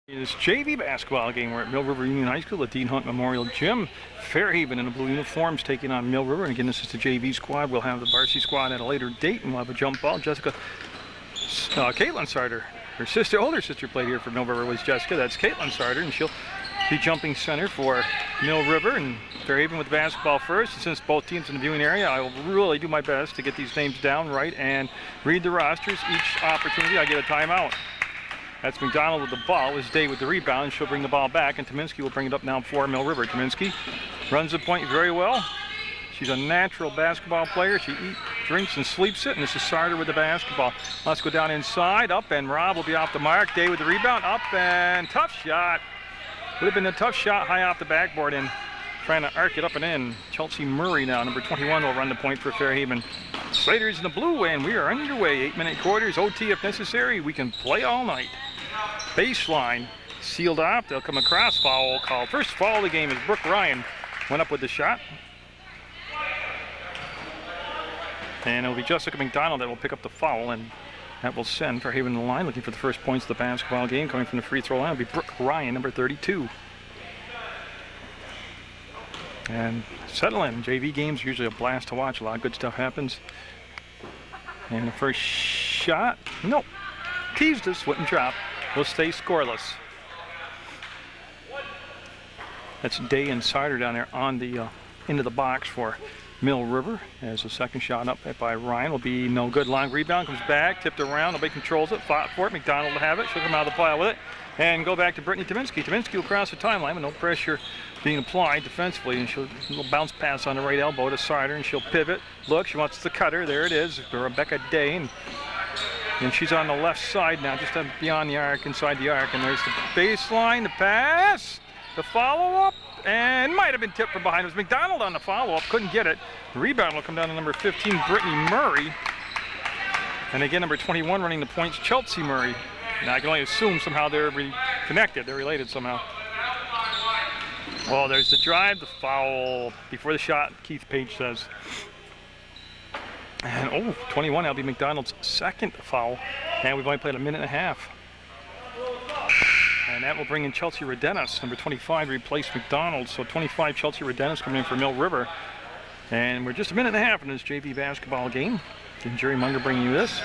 This JV basketball game. We're at Mill River Union High School at Dean Hunt Memorial Gym. Fairhaven in the blue uniforms taking on Mill River. And again, this is the JV squad. We'll have the varsity squad at a later date, and we'll have a jump ball. Caitlin Sarter, her older sister played here for Mill River was Jessica. That's Caitlin Sarter, and she'll be jumping center for Mill River. And Fairhaven with the basketball first. And since both teams in the viewing area, I will really do my best to get these names down right and read the rosters. Each opportunity, I get a timeout. That's McDonald with the ball. Is Day with the rebound. She'll bring the ball back, and Tominski will bring it up now for Mill River. Tominski runs the point very well. She's a natural basketball player. She eats, drinks, and sleeps it. And this is Sarter with the basketball. Let's go down inside. Up, and Rob will be off the mark. Day with the rebound. Up, and tough shot. Would have been a tough shot high off the backboard, and trying to arc it up and in. Chelsea Murray now, number 21, will run the point for Fairhaven. Slater's in the blue, and we are underway. 8-minute quarters, OT if necessary. We can play all night. Baseline sealed off. They'll come across. Foul call. First foul of the game is Brooke Ryan. Went up with the shot. And it'll be Jessica McDonald that will pick up the foul, and that will send Fairhaven to the line. Looking for the first points of the basketball game. Coming from the free throw line will be Brooke Ryan, number 32. And settle in. JV games are usually a blast to watch. A lot of good stuff happens. And the first shot, nope. Teased us, wouldn't drop. Will stay scoreless. That's Day and Cider down there on the into the box for Mill River. As the second shot up by Ryan will be no good. Long rebound, comes back, tipped around. Nobody controls it. Fought for it. McDonald will have it. She'll come out of the pile with it. And go back to Brittany Tominski. Tominski will cross the timeline with no pressure being applied defensively. And she'll bounce pass on the right elbow to Cider, and she'll pivot. Look, she wants the cutter. There it is. Rebecca Day. And she's on the left side now, just beyond the arc, inside the arc. And there's the baseline, the pass, the follow-up, and might have been tipped from behind. It was McDonald on the follow-up, couldn't get it. The rebound will come down to number 15, Brittany Murray. And again, number 21 running the points, Chelsea Murray. Now I can only assume somehow they're connected, they're related somehow. Well, there's the drive, the foul before the shot, Keith Page says. And 21, that'll be McDonald's second foul. And we've only played a minute and a half. And that will bring in Chelsea Redenis, number 25, replace McDonald. So 25, Chelsea Redenis coming in for Mill River. And we're just a minute and a half in this JV basketball game. And Jerry Munger bringing you this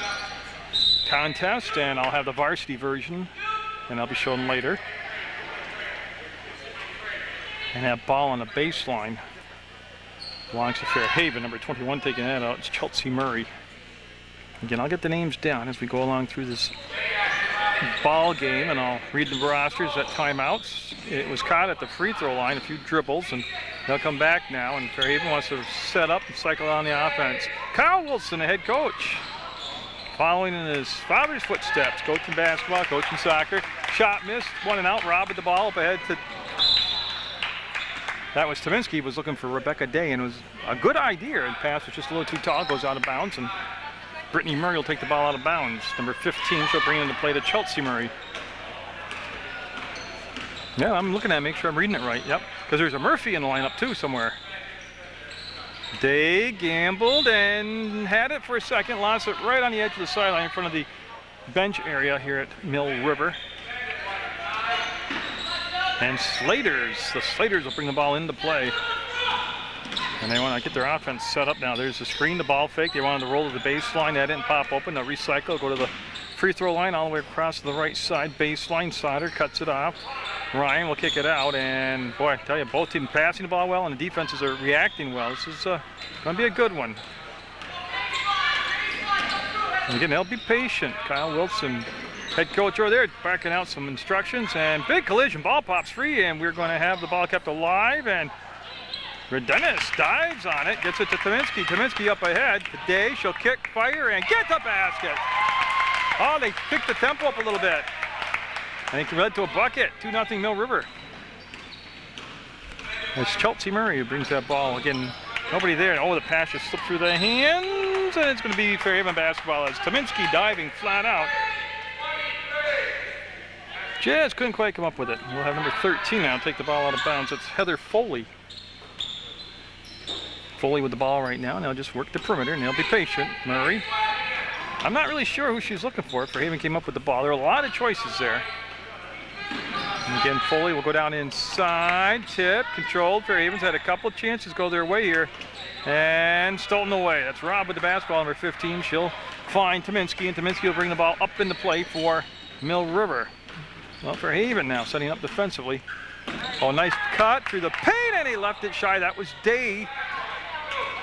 contest, and I'll have the varsity version, and I'll be showing later. And that ball on the baseline belongs to Fairhaven. Number 21 taking that out. It's Chelsea Murray. Again, I'll get the names down as we go along through this ball game, and I'll read the rosters at timeouts. It was caught at the free throw line, a few dribbles, and they'll come back now, and Fairhaven wants to set up and cycle on the offense. Kyle Wilson, the head coach, following in his father's footsteps, coaching basketball, coaching soccer. Shot missed, 1 and out. Rob with the ball up ahead to... That was Tominski, was looking for Rebecca Day, and it was a good idea. The pass was just a little too tall, goes out of bounds, and Brittany Murray will take the ball out of bounds. Number 15, she'll bring in the play to Chelsea Murray. Yeah, I'm looking at it, make sure I'm reading it right. Yep, because there's a Murphy in the lineup too somewhere. Day gambled and had it for a second, lost it right on the edge of the sideline in front of the bench area here at Mill River. And the Slaters will bring the ball into play. And they want to get their offense set up now. There's the screen, the ball fake. They wanted to roll to the baseline. That didn't pop open. They'll recycle, go to the free throw line all the way across to the right side. Baseline, Sauter cuts it off. Ryan will kick it out. And boy, I tell you, both teams passing the ball well, and the defenses are reacting well. This is going to be a good one. And again, they'll be patient. Kyle Wilson, head coach over there, backing out some instructions, and big collision. Ball pops free, and we're going to have the ball kept alive, and Redenis dives on it, gets it to Tominski. Tominski up ahead. Today she'll kick, fire, and get the basket. Oh, they picked the tempo up a little bit. And it led to a bucket, 2-0 Mill River. It's Chelsea Murray who brings that ball. Again, nobody there. Oh, the pass just slipped through the hands, and it's going to be Fairhaven basketball as Tominski diving flat out. Jazz couldn't quite come up with it. We'll have number 13 now take the ball out of bounds. It's Heather Foley. Foley with the ball right now, and they'll just work the perimeter, and they'll be patient. Murray. I'm not really sure who she's looking for. Fairhaven came up with the ball. There are a lot of choices there. And again, Foley will go down inside. Tip, controlled. Fairhaven's had a couple of chances go their way here. And stolen away. That's Robb with the basketball, number 15. She'll find Tominski, and Tominski will bring the ball up into play for Mill River. Well, Fairhaven now setting up defensively. Oh, nice cut through the paint, and he left it shy. That was Day.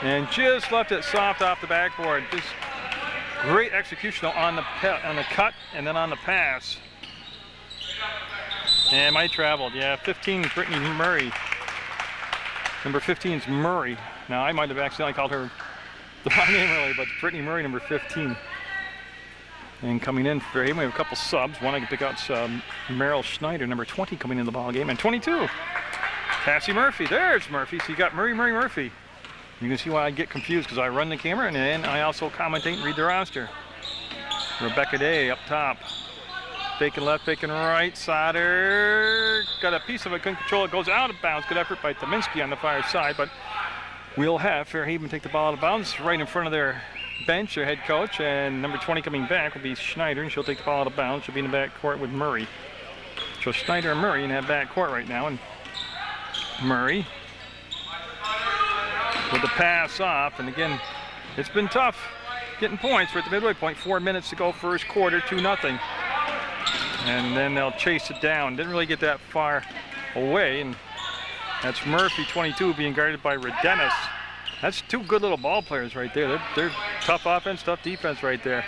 And just left it soft off the backboard. Just great execution on the cut and then on the pass. And Mike traveled. Yeah, 15, Brittany Murray. Number 15 is Murray. Now, I might have accidentally called her the wrong name earlier, but Brittany Murray, number 15. And coming in for him, we have a couple subs. One I can pick out Meryl Schneider, number 20, coming in the ball game, and 22. Cassie Murphy. There's Murphy. So you got Murray. You can see why I get confused, because I run the camera and then I also commentate and read the roster. Rebecca Day up top. Faking left, faking right. Sauter got a piece of it, couldn't control it, goes out of bounds. Good effort by Tominski on the far side, but we'll have Fairhaven take the ball out of bounds right in front of their bench, their head coach, and number 20 coming back will be Schneider, and she'll take the ball out of bounds. She'll be in the back court with Murray. So Schneider and Murray in that back court right now, and Murray with the pass off, and again, it's been tough getting points. We're at the midway point, 4 minutes to go first quarter, 2-0. And then they'll chase it down. Didn't really get that far away, and that's Murphy, 22, being guarded by Redenis. That's two good little ball players right there. They're tough offense, tough defense right there.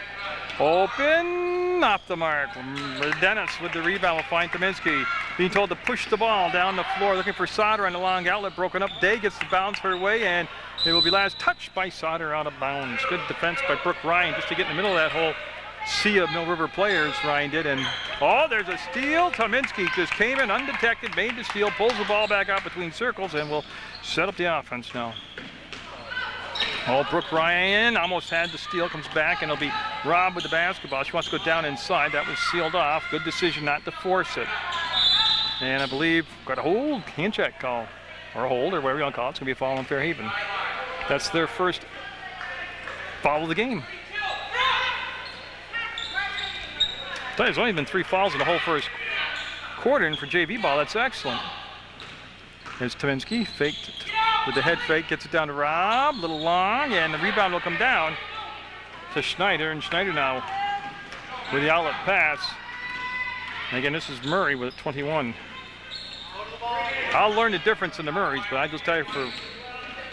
Open, off the mark. Redenis with the rebound will find Tominski. Being told to push the ball down the floor, looking for Sauter on the long outlet, broken up. Day gets the bounce her way, and it will be last touched by Sauter out of bounds. Good defense by Brooke Ryan just to get in the middle of that whole sea of Mill River players. Ryan did, and oh, there's a steal. Tominski just came in undetected, made the steal, pulls the ball back out between circles, and will set up the offense now. Oh, Brooke Ryan almost had the steal, comes back, and it'll be Robb with the basketball. She wants to go down inside. That was sealed off. Good decision not to force it. And I believe got a hold, hand check call, or a hold, or whatever you want to call it. It's going to be a foul on Fairhaven. That's their first foul of the game. There's only been 3 fouls in the whole first quarter, and for JV ball, that's excellent. There's Tominski, faked with the head fake, gets it down to Robb, little long, and the rebound will come down to Schneider, and Schneider now with the outlet pass. And again, this is Murray with 21. I'll learn the difference in the Murrays, but I just tell you for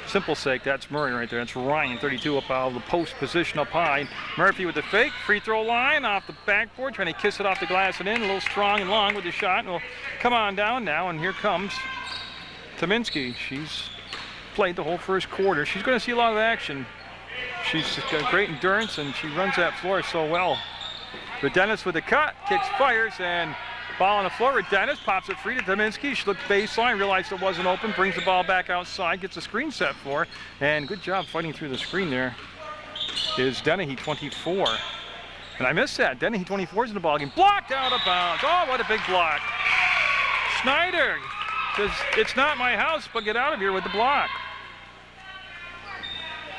simple sake, that's Murray right there. That's Ryan, 32, up out of the post position up high. Murphy with the fake, free throw line off the backboard, trying to kiss it off the glass and in, a little strong and long with the shot, and we'll come on down now, and here comes Tominski. She's played the whole first quarter. She's going to see a lot of action. She's got great endurance, and she runs that floor so well. Redenis with the cut, kicks, fires, and ball on the floor. Redenis pops it free to Tominski. She looked baseline, realized it wasn't open, brings the ball back outside, gets a screen set for her, and good job fighting through the screen there is Dennehy, 24. And I missed that. Dennehy, 24 is in the ball game. Blocked out of bounds. Oh, what a big block. Schneider says, it's not my house, but get out of here with the block.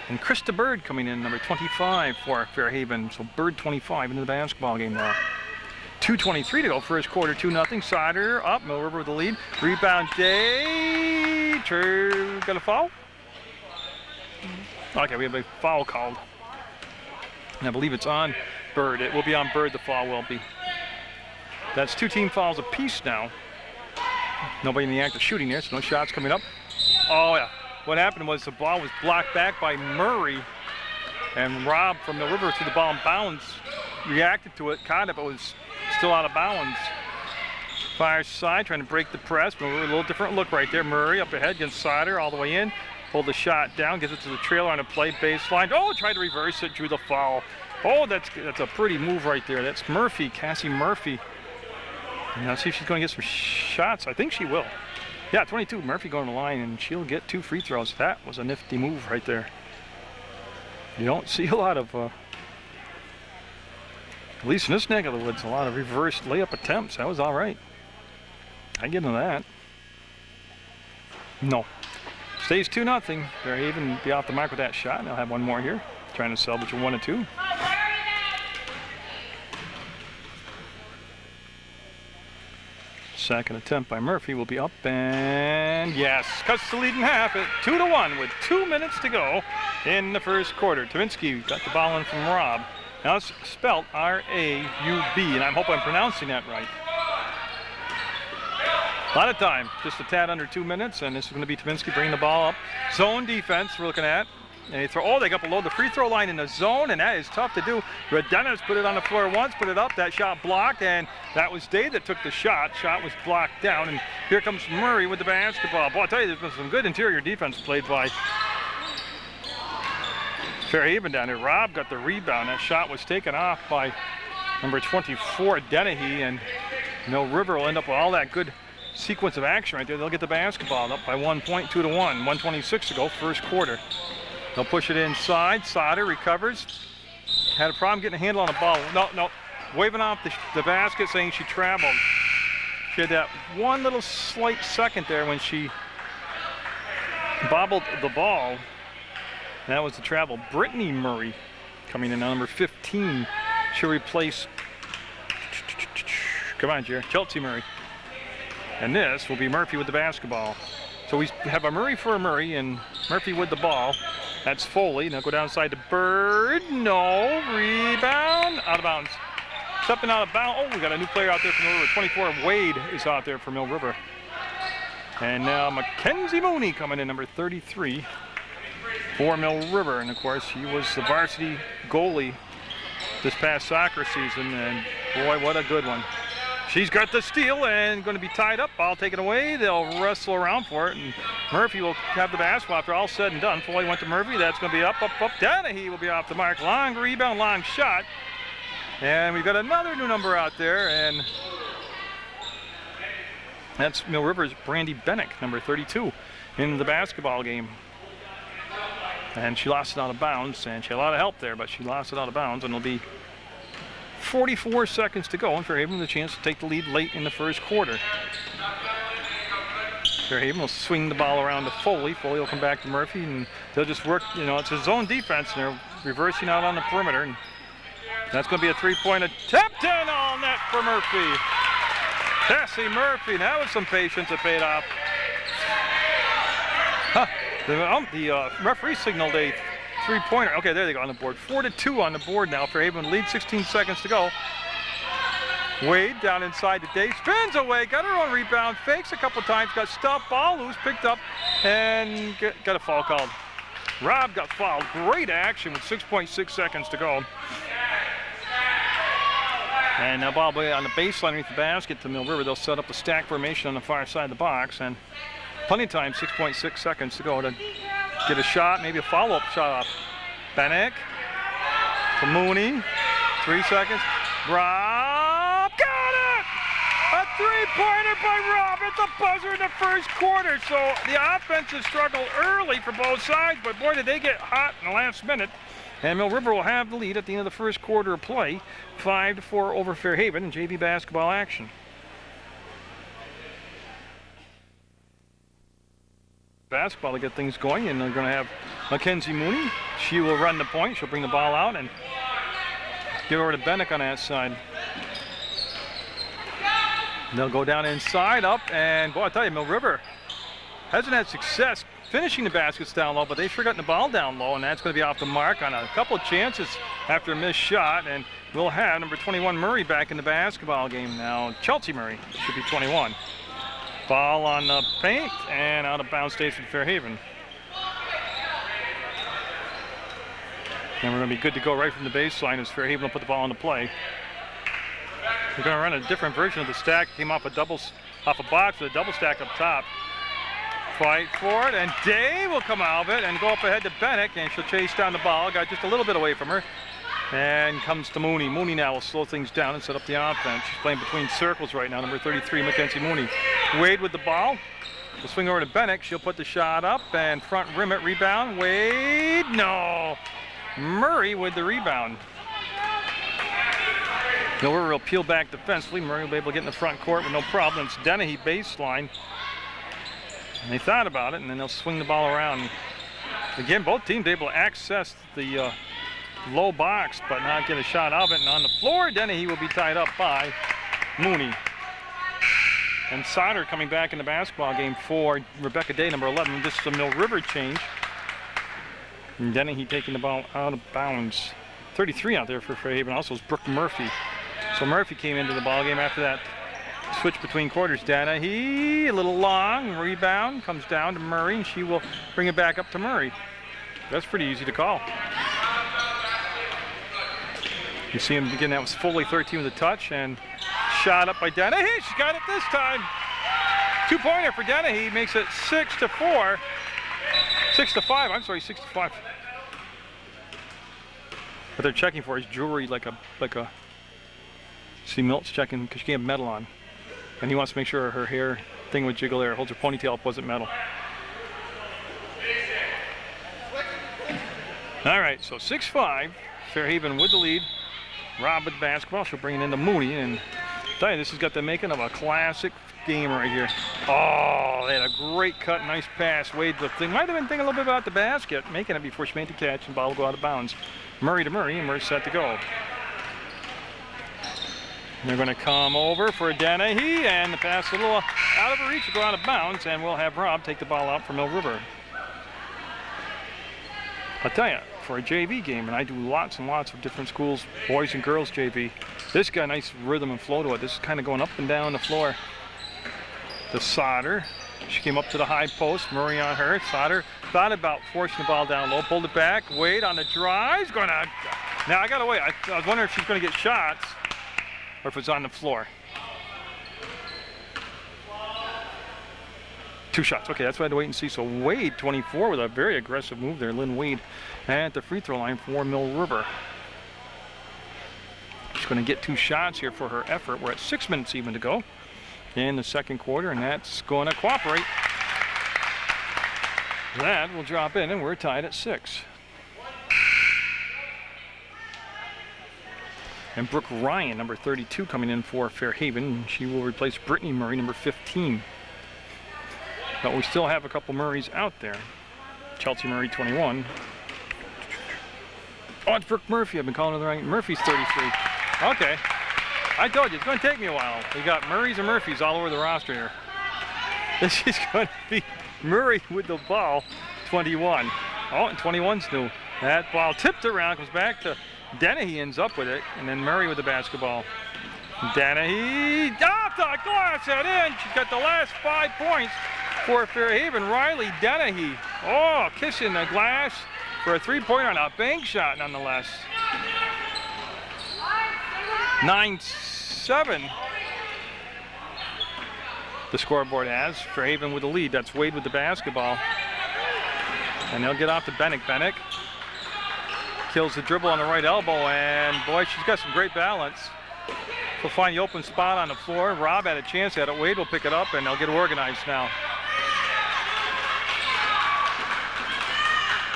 And Krista Bird coming in, number 25 for Fairhaven. So Bird 25 into the basketball game now. 2:23 to go, first quarter, 2-0. Sauter up, Mill River with the lead. Rebound, Day. Got a foul? Okay, we have a foul called. And I believe it's on Bird. It will be on Bird, the foul will be. That's 2 team fouls apiece now. Nobody in the act of shooting there, so no shots coming up. Oh, yeah. What happened was the ball was blocked back by Murray, and Robb from Mill River threw the ball in bounds, reacted to it, caught it, but was still out of bounds. Far side, trying to break the press, but a little different look right there. Murray up ahead against Sauter, all the way in, pulled the shot down, gives it to the trailer on a play baseline. Oh, tried to reverse it, drew the foul. Oh, that's a pretty move right there. That's Murphy, Cassie Murphy. And let's see if she's going to get some shots. I think she will. Yeah, 22, Murphy going to the line, and she'll get 2 free throws. That was a nifty move right there. You don't see a lot of, at least in this neck of the woods, a lot of reverse layup attempts. That was all right. I get into that. No. Stays 2-0. They're even be off the mark with that shot, and they'll have one more here. Trying to salvage a 1 and 2. Second attempt by Murphy will be up, and yes, cuts the lead in half at 2-1 with 2 minutes to go in the first quarter. Tavinsky got the ball in from Rob. Now it's spelled R-A-U-B, and I hope I'm pronouncing that right. A lot of time, just a tad under 2 minutes, and this is going to be Tavinsky bringing the ball up. Zone defense we're looking at. And they throw, oh, they got below the free throw line in the zone, and that is tough to do. Redena's put it on the floor once, put it up, that shot blocked, and that was Dave that took the shot. Shot was blocked down, and here comes Murray with the basketball. Boy, I'll tell you, there's been some good interior defense played by Fairhaven down there. Rob got the rebound. That shot was taken off by number 24, Dennehy, and Mill River will end up with all that good sequence of action right there. They'll get the basketball up by 1 point, 2-1, 1:26 to go, first quarter. They'll push it inside. Sauter recovers. Had a problem getting a handle on the ball. No. Waving off the basket saying she traveled. She had that one little slight second there when she bobbled the ball. That was the travel. Brittany Murray coming in, number 15. She'll replace, come on, Jared, Chelsea Murray. And this will be Murphy with the basketball. So we have a Murray for a Murray and Murphy with the ball. That's Foley. Now go downside to Bird. No. Rebound. Out of bounds. Stepping out of bounds. Oh, we got a new player out there for Mill River. 24, Wade is out there for Mill River. And now Mackenzie Mooney coming in, number 33 for Mill River. And of course, he was the varsity goalie this past soccer season. And boy, what a good one. She's got the steal and going to be tied up. Ball taken away. They'll wrestle around for it, and Murphy will have the basketball after all said and done. Foley went to Murphy. That's going to be up. Dennehy will be off the mark. Long rebound, long shot. And we've got another new number out there, and that's Mill River's Brandy Bennick, number 32, in the basketball game. And she lost it out of bounds, and she had a lot of help there, but she lost it out of bounds, and it'll be 44 seconds to go, and Fairhaven the chance to take the lead late in the first quarter. Fairhaven will swing the ball around to Foley. Foley will come back to Murphy, and they'll just work, it's a zone defense, and they're reversing out on the perimeter. And that's going to be a three-point attempt, and all net for Murphy. Cassie Murphy, that was some patience that paid off. The referee signaled a three-pointer. Okay, there they go on the board. 4-2 on the board now. Fairhaven lead, 16 seconds to go. Wade down inside to Dave, spins away, got her own rebound, fakes a couple times, got stopped, ball loose, picked up, and got a foul called. Rob got fouled. Great action with 6.6 seconds to go. And now ball on the baseline underneath the basket to Mill River. They'll set up a stack formation on the far side of the box, and plenty of time, 6.6 seconds to go to get a shot, maybe a follow-up shot off. Bennick to Mooney, 3 seconds. Rob, got it! A three-pointer by Rob at the buzzer in the first quarter. So the offense has struggled early for both sides, but boy, did they get hot in the last minute. And Mill River will have the lead at the end of the first quarter of play, 5-4 over Fairhaven in JV basketball action. Basketball to get things going, and they're going to have Mackenzie Mooney. She will run the point. She'll bring the ball out and give over to Bennick on that side. They'll go down inside, up, and boy, I tell you, Mill River hasn't had success finishing the baskets down low, but they've sure gotten the ball down low, and that's going to be off the mark on a couple of chances after a missed shot. And we'll have number 21 Murray back in the basketball game now. Chelsea Murray should be 21. Ball on the paint and out of bounds stays with Fairhaven. And we're going to be good to go right from the baseline as Fairhaven will put the ball into play. We're going to run a different version of the stack. Came off a box with a double stack up top. Fight for it, and Day will come out of it and go up ahead to Bennick, and she'll chase down the ball. Got just a little bit away from her. And comes to Mooney. Mooney now will slow things down and set up the offense. She's playing between circles right now, number 33, Mackenzie Mooney. Wade with the ball. We'll swing over to Bennick. She'll put the shot up and front rim it. Rebound. Wade, no. Murray with the rebound. Mill River will peel back defensively. Murray will be able to get in the front court with no problem. It's Dennehy baseline. And they thought about it, and then they'll swing the ball around. Again, both teams able to access the low box, but not get a shot out of it. And on the floor, Dennehy will be tied up by Mooney. And Sauter coming back in the basketball game for Rebecca Day, number 11. This is a Mill River change. And Dennehy taking the ball out of bounds. 33 out there for Fairhaven. Also is Brooke Murphy. So Murphy came into the ball game after that switch between quarters. Dennehy, a little long, rebound, comes down to Murray, and she will bring it back up to Murray. That's pretty easy to call. You see him begin. That was Foley, 13 with a touch, and shot up by Dennehy. She got it this time. 2-pointer for Dennehy, makes it 6-4. 6-5. I'm sorry, 6-5. What they're checking for is jewelry, like a. See, Milt's checking because she can't have metal on, and he wants to make sure her hair thing would jiggle there. Holds her ponytail up, wasn't metal. All right, so 6-5. Fairhaven with the lead. Rob with the basketball. She'll bring it into Mooney, and I'll tell you, this has got the making of a classic game right here. Oh, they had a great cut, nice pass. Wade the thing. Might have been thinking a little bit about the basket, making it before she made the catch, and the ball will go out of bounds. Murray to Murray, and Murray's set to go. And they're going to come over for Dennehy, and the pass a little out of her reach will go out of bounds, and we'll have Rob take the ball out for Mill River. I'll tell you, for a JV game, and I do lots and lots of different schools, boys and girls JV, this got a nice rhythm and flow to it. This is kind of going up and down the floor. The Sauter, she came up to the high post, Murray on her. Sauter thought about forcing the ball down low, pulled it back. Wade on the drive, going to. Now I gotta wait. I was wondering if she's going to get shots or if it's on the floor. 2 shots. Okay, that's what I had to wait and see. So Wade, 24, with a very aggressive move there. Lynn Wade at the free throw line for Mill River. She's going to get 2 shots here for her effort. We're at 6 minutes even to go in the second quarter, and that's going to cooperate. That will drop in, and we're tied at 6. And Brooke Ryan, number 32, coming in for Fairhaven. She will replace Brittany Murray, number 15. But we still have a couple Murrays out there. Chelsea Murray, 21. Oh, it's Brooke Murphy. I've been calling her the right. Murphy's 33. Okay. I told you, it's going to take me a while. We got Murrays and Murphys all over the roster here. This is going to be Murray with the ball, 21. Oh, and 21's new. That ball tipped around, comes back to Dennehy, ends up with it, and then Murray with the basketball. Dennehy off the glass and in. She's got the last 5 points for Fairhaven. Riley Dennehy. Oh, kissing the glass for a 3-pointer on a bank shot nonetheless. 9-7. The scoreboard has Fairhaven with the lead. That's Wade with the basketball. And they'll get off to Bennick. Bennick kills the dribble on the right elbow, and boy, she's got some great balance. She'll find the open spot on the floor. Rob had a chance at it. Wade will pick it up, and they'll get organized now.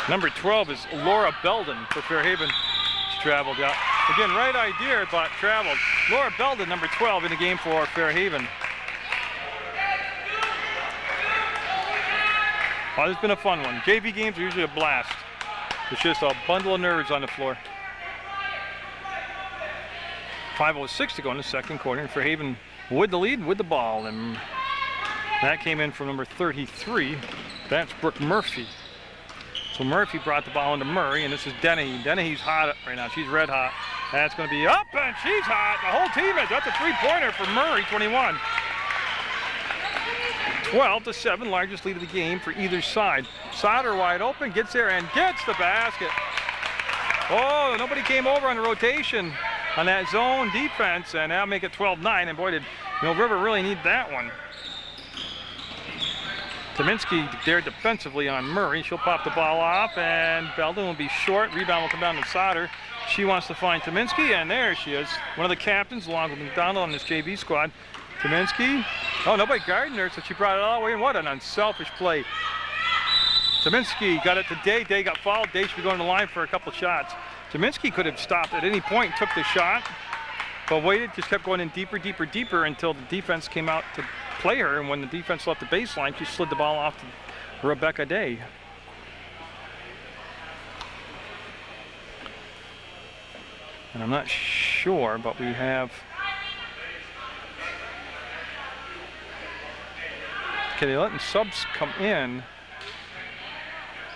Number 12 is Laura Belden for Fairhaven. She traveled out. Again, right idea, but traveled. Laura Belden, number 12, in the game for Fairhaven. Oh, this has been a fun one. JV games are usually a blast. It's just a bundle of nerves on the floor. 5:06 to go in the second quarter, and Fairhaven with the lead, with the ball. And that came in from number 33. That's Brooke Murphy. So Murphy brought the ball into Murray, and this is Dennehy. Dennehy's hot right now. She's red hot. That's going to be up, and she's hot. The whole team is. That's a 3-pointer for Murray, 21. 12-7, largest lead of the game for either side. Sauter wide open, gets there and gets the basket. Oh, nobody came over on the rotation on that zone defense, and now make it 12-9, and boy, did Mill River really need that one. Tominski there defensively on Murray. She'll pop the ball off, and Belden will be short. Rebound will come down to Sauter. She wants to find Tominski, and there she is. One of the captains, along with McDonald on this JV squad. Tominski. Oh, nobody guarding her, so she brought it all the way in. What an unselfish play. Tominski got it to Day. Day got fouled. Day should be going to the line for a couple shots. Tominski could have stopped at any point, took the shot, but waited, just kept going in deeper, deeper, deeper until the defense came out to play her, and when the defense left the baseline, she slid the ball off to Rebecca Day. And I'm not sure, but we have Okay, they're letting subs come in.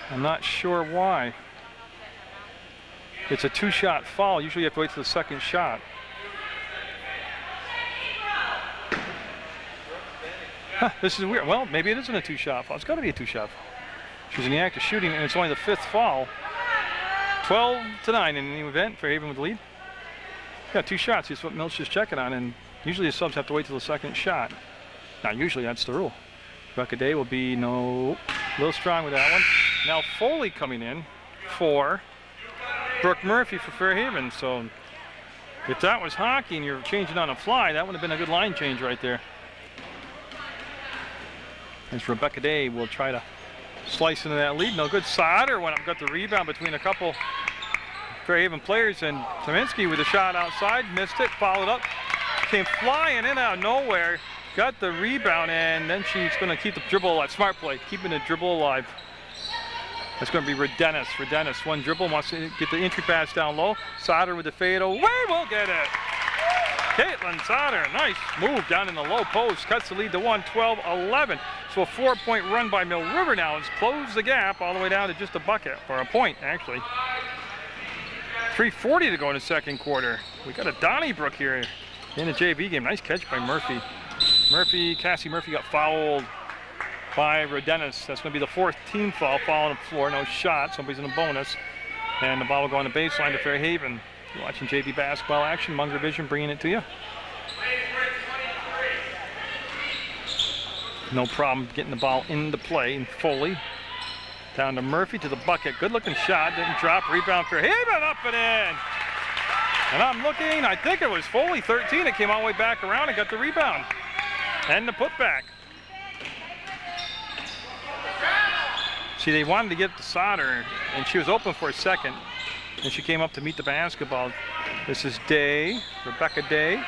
I'm not sure why. It's a 2-shot foul. Usually you have to wait till the second shot. Huh, this is weird. Well, maybe it isn't a 2-shot foul. It's got to be a 2-shot foul. She's in the act of shooting, and it's only the 5th foul. 12-9 in any event. Fairhaven with the lead. Yeah, 2 shots. That's what Milch is checking on, and usually the subs have to wait till the second shot. Now, usually that's the rule. Rebecca Day will be a little strong with that one. Now Foley coming in for Brooke Murphy for Fairhaven. So if that was hockey and you're changing on a fly, that would have been a good line change right there. As Rebecca Day will try to slice into that lead. No good. Sauter went up, got the rebound between a couple Fairhaven players, and Tominski with a shot outside, missed it, followed up, came flying in out of nowhere, got the rebound, and then she's going to keep the dribble alive. Smart play, keeping the dribble alive. That's going to be Redenis. Redenis, one dribble, wants to get the entry pass down low. Sauter with the fade away, will get it. Caitlin Sauter, nice move down in the low post, cuts the lead to 12-11. So a 4-point run by Mill River now has closed the gap all the way down to just a bucket, or a point actually. 3:40 to go in the second quarter. We got a Donnybrook here in the JV game. Nice catch by Murphy. Cassie Murphy got fouled by Redenis. That's going to be the 4th team foul on the floor. No shot. Somebody's in a bonus. And the ball will go on the baseline to Fairhaven. You're watching JV basketball action. Munger Vision bringing it to you. No problem getting the ball into play. And Foley down to Murphy to the bucket. Good looking shot. Didn't drop. Rebound for Haven. Up and in. And I'm looking. I think it was Foley 13. It came all the way back around and got the rebound. And the putback. See, they wanted to get to Sauter, and she was open for a second. And she came up to meet the basketball. This is Day. Rebecca Day.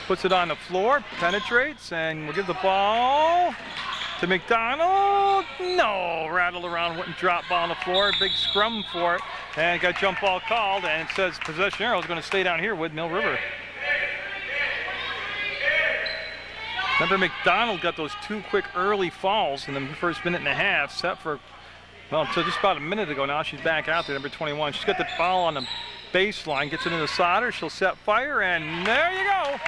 Puts it on the floor. Penetrates. And we'll give the ball to McDonald. No, rattled around, wouldn't drop ball on the floor. Big scrum for it, and got jump ball called, and it says possession arrow is going to stay down here with Mill River. Remember, McDonald got those 2 quick early fouls in the first minute and a half, set for, well, until just about a minute ago. Now she's back out there, number 21. She's got the ball on the baseline, gets it into Sauter. She'll set fire, and there you go.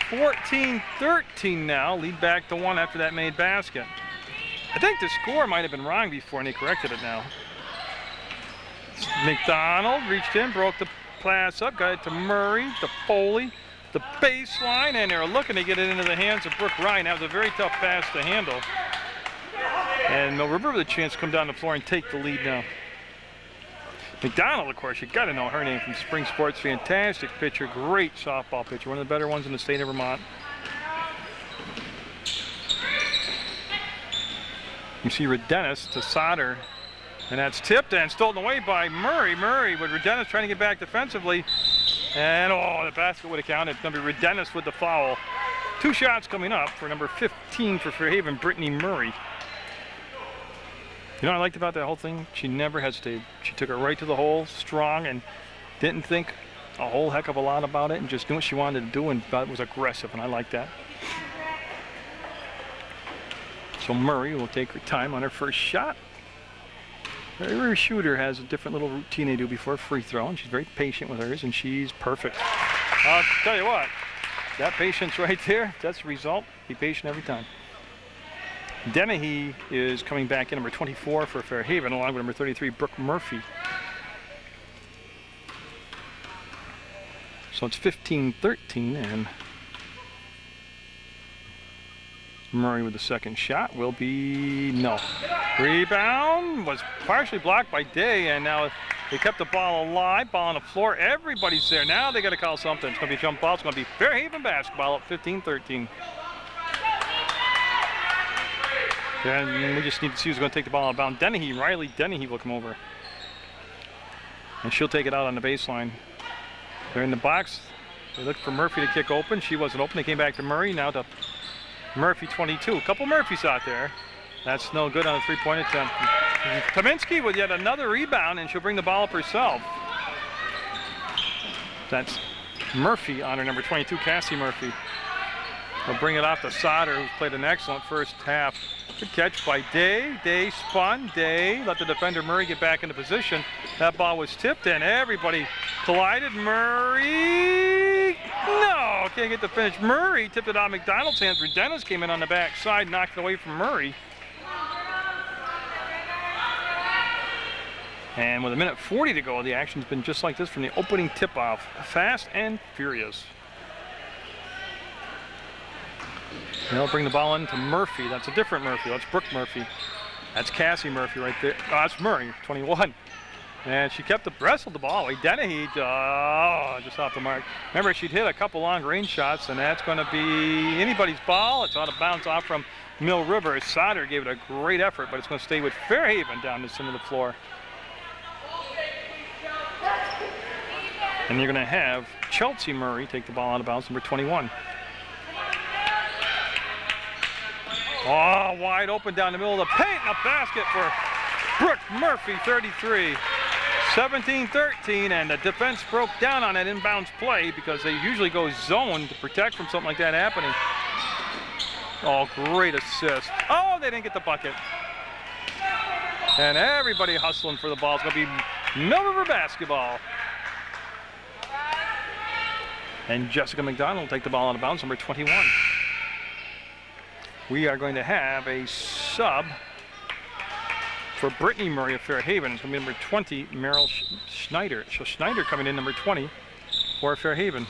14-13 now, lead back to 1 after that made basket. I think the score might have been wrong before, and they corrected it now. McDonald reached in, broke the pass up, got it to Murray, to Foley, the baseline, and they're looking to get it into the hands of Brooke Ryan. That was a very tough pass to handle. And Mill River with a chance to come down the floor and take the lead now. McDonald, of course, you got to know her name from Spring Sports. Fantastic pitcher, great softball pitcher, one of the better ones in the state of Vermont. You see Redenis to Sauter, and that's tipped and stolen away by Murray. Murray with Redenis trying to get back defensively, and oh, the basket would have counted. It's going to be Redenis with the foul. 2 shots coming up for number 15 for Fairhaven, Brittany Murray. You know what I liked about that whole thing? She never hesitated. She took it right to the hole, strong, and didn't think a whole heck of a lot about it, and just knew what she wanted to do, and was aggressive, and I like that. So Murray will take her time on her first shot. Every shooter has a different little routine they do before a free throw, and she's very patient with hers, and she's perfect. I'll tell you what, that patience right there, that's the result. Be patient every time. Dennehy is coming back in, number 24 for Fairhaven, along with number 33, Brooke Murphy. So it's 15-13, and Murray with the second shot will be no. Rebound was partially blocked by Day, and now they kept the ball alive, ball on the floor. Everybody's there. Now they got to call something. It's going to be a jump ball. It's going to be Fairhaven basketball at 15-13. And we just need to see who's going to take the ball out of bounds. Dennehy, Riley Dennehy will come over. And she'll take it out on the baseline. They're in the box. They look for Murphy to kick open. She wasn't open. They came back to Murray. Now to Murphy, 22. A couple Murphys out there. That's no good on a three-point attempt. Tominski with yet another rebound, and she'll bring the ball up herself. That's Murphy on her number 22, Cassie Murphy. He'll bring it off to Sauter, who's played an excellent first half. Good catch by Day. Day spun. Day let the defender Murray get back into position. That ball was tipped and everybody collided. Murray, no, can't get the finish. Murray tipped it on McDonald's hands. Dennis came in on the backside, knocked it away from Murray. And with 1:40 to go, the action's been just like this from the opening tip-off. Fast and furious. They'll bring the ball into Murphy. That's a different Murphy. That's Brooke Murphy. That's Cassie Murphy right there. Oh, that's Murray, 21. And she kept wrestled the ball away. Dennehy, just off the mark. Remember, she'd hit a couple long range shots, and that's going to be anybody's ball. It's out of bounds off from Mill River. Sauter gave it a great effort, but it's going to stay with Fairhaven down the center of the floor. And you're going to have Chelsea Murray take the ball out of bounds, number 21. Oh, wide open down the middle of the paint, and a basket for Brooke Murphy, 33. 17-13, and the defense broke down on that inbounds play because they usually go zone to protect from something like that happening. Oh, great assist. Oh, they didn't get the bucket. And everybody hustling for the ball. It's going to be Mill River basketball. And Jessica McDonald will take the ball out of bounds, number 21. We are going to have a sub for Brittany Murray of Fairhaven. It's going to be number 20, Meryl Schneider. So Schneider coming in, number 20 for Fairhaven.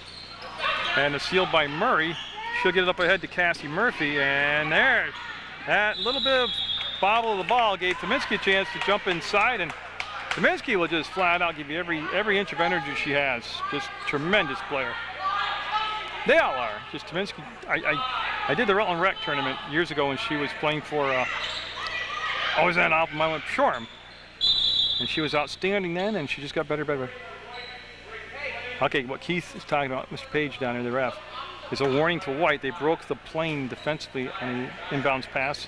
And a steal by Murray. She'll get it up ahead to Cassie Murphy. And there, that little bit of bobble of the ball gave Tominski a chance to jump inside. And Tominski will just flat out give you every inch of energy she has. Just tremendous player. They all are. Just Tominski. I did the Rutland Rec tournament years ago when she was playing for, I was at Alpha, I went Shoreham. And she was outstanding then, and she just got better and better. Okay, what Keith is talking about, Mr. Page down there, the ref, is a warning to White. They broke the plane defensively on the inbounds pass.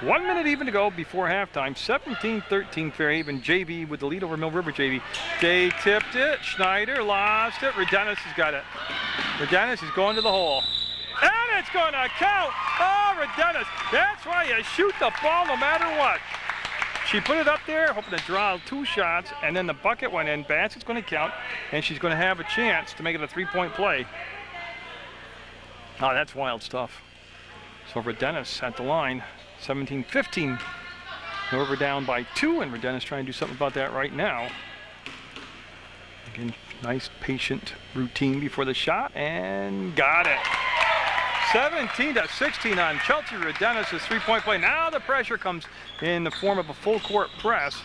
1 minute even to go before halftime. 17-13 Fairhaven JV with the lead over Mill River JV. Day tipped it. Schneider lost it. Redennis has got it. Redennis is going to the hole. And it's going to count. Oh, Redennis. That's why you shoot the ball no matter what. She put it up there, hoping to draw 2 shots, and then the bucket went in. Bassett's going to count, and she's going to have a chance to make it a 3-point play. Oh, that's wild stuff. So Redennis at the line. 17-15. Over down by 2, and Redennis trying to do something about that right now. Again, nice patient routine before the shot, and got it. 17-16 on Chelsea Redennis' 3-point play. Now the pressure comes in the form of a full court press.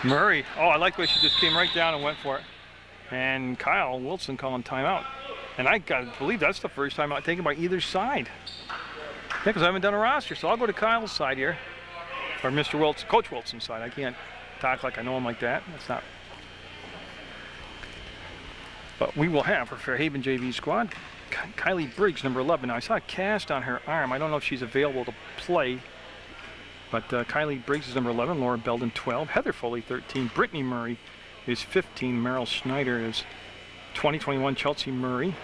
Murray, oh, I like the way she just came right down and went for it. And Kyle Wilson calling timeout. And I gotta believe that's the first timeout taken by either side. Yeah, because I haven't done a roster, so I'll go to Kyle's side here. Or Mr. Wilson, Coach Wilson's side. I can't talk like I know him like that. That's not. But we will have for Fairhaven JV squad, Kylie Briggs, number 11. Now, I saw a cast on her arm. I don't know if she's available to play. But Kylie Briggs is number 11. Laura Belden, 12. Heather Foley, 13. Brittany Murray is 15. Meryl Schneider is 20. 21, Chelsea Murray.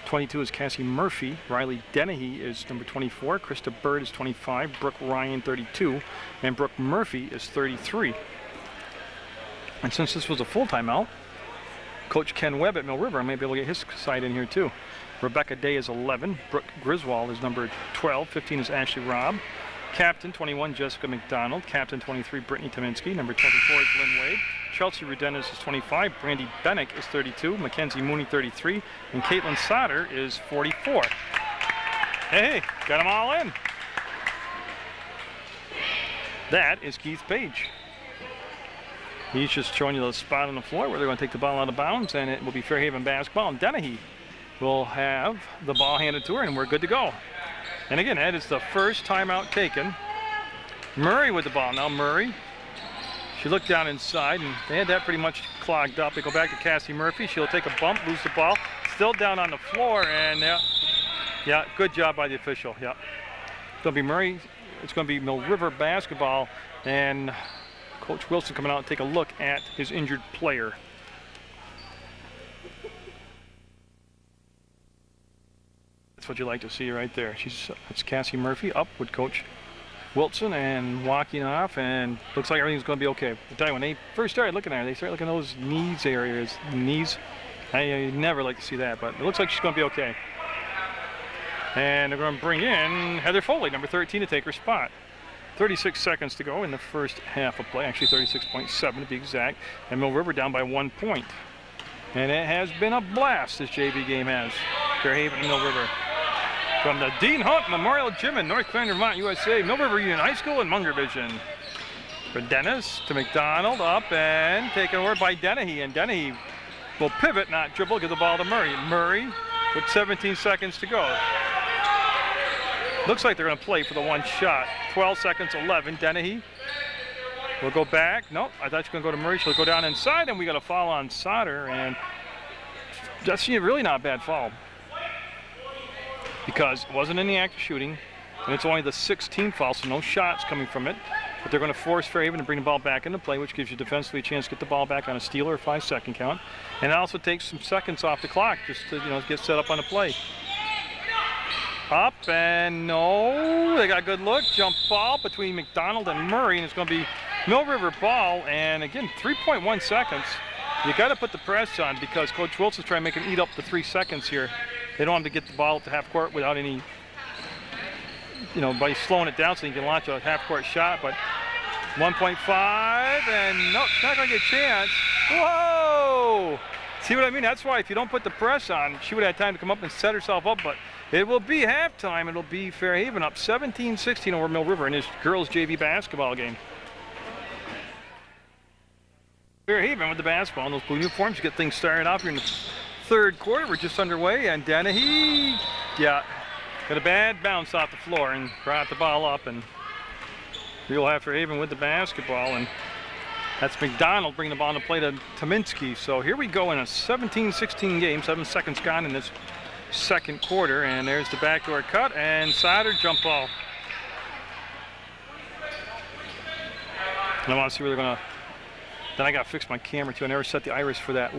22 is Cassie Murphy. Riley Dennehy is number 24. Krista Bird is 25. Brooke Ryan, 32. And Brooke Murphy is 33. And since this was a full timeout, Coach Ken Webb at Mill River, I may be able to get his side in here too. Rebecca Day is 11. Brooke Griswold is number 12. 15 is Ashley Robb. Captain 21, Jessica McDonald. Captain 23, Brittany Tominski. Number 24 is Lynn Wade. Chelsea Redennis is 25. Brandy Bennick is 32. Mackenzie Mooney, 33. And Caitlin Sauter is 44. Hey, got them all in. That is Keith Page. He's just showing you the spot on the floor where they're going to take the ball out of bounds, and it will be Fairhaven basketball. And Dennehy will have the ball handed to her, and we're good to go. And again, that is the first timeout taken. Murray with the ball now. Murray. She looked down inside, and they had that pretty much clogged up. They go back to Cassie Murphy. She'll take a bump, lose the ball. Still down on the floor, and yeah, good job by the official. Yeah, it's going to be Murray. It's going to be Mill River basketball, and Coach Wilson coming out and take a look at his injured player. That's what you like to see right there. It's Cassie Murphy up with Coach Wilson and walking off, and looks like everything's going to be okay. I tell you, when they first started looking at her, they started looking at those knees areas. Knees, I never like to see that, but it looks like she's going to be okay. And they're going to bring in Heather Foley, number 13, to take her spot. 36 seconds to go in the first half of play, actually 36.7 to be exact, and Mill River down by 1 point. And it has been a blast, this JV game has. Fairhaven and Mill River. From the Dean Hunt Memorial Gym in North Clarendon, Vermont, USA, Mill River Union High School and Munger Vision. For Dennis to McDonald, up and taken over by Dennehy, and Dennehy will pivot, not dribble, give the ball to Murray. Murray with 17 seconds to go. Looks like they're going to play for the one shot. 12 seconds, 11. Dennehy will go back. Nope, I thought she was going to go to Murray. She'll go down inside, and we got a foul on Sauter, and that's really not a bad foul because it wasn't any act of shooting, and it's only the 16th foul, so no shots coming from it. But they're going to force Fairhaven to bring the ball back into play, which gives you defensively a chance to get the ball back on a steal or a 5-second count, and it also takes some seconds off the clock just to get set up on the play. Up and no, they got a good look. Jump ball between McDonald and Murray, and it's going to be Mill River ball. And again, 3.1 seconds. You got to put the press on because Coach Wilson's trying to make him eat up the 3 seconds here. They don't want him to get the ball to half court without any, by slowing it down so he can launch a half court shot. But 1.5 and no, it's not going to get a chance. Whoa! See what I mean? That's why if you don't put the press on, she would have had time to come up and set herself up. But it will be halftime. It'll be Fairhaven up 17-16 over Mill River in this girls JV basketball game. Fairhaven with the basketball in those blue uniforms to get things started off here in the third quarter. We're just underway, and Dennehy, got a bad bounce off the floor and brought the ball up, and we'll have Fairhaven with the basketball, and that's McDonald bringing the ball into play to Tominski. So here we go in a 17-16 game, 7 seconds gone in this second quarter, and there's the backdoor cut, and Sauter jump ball. And I want to see where they're going to, then I got to fix my camera too. I never set the iris for that.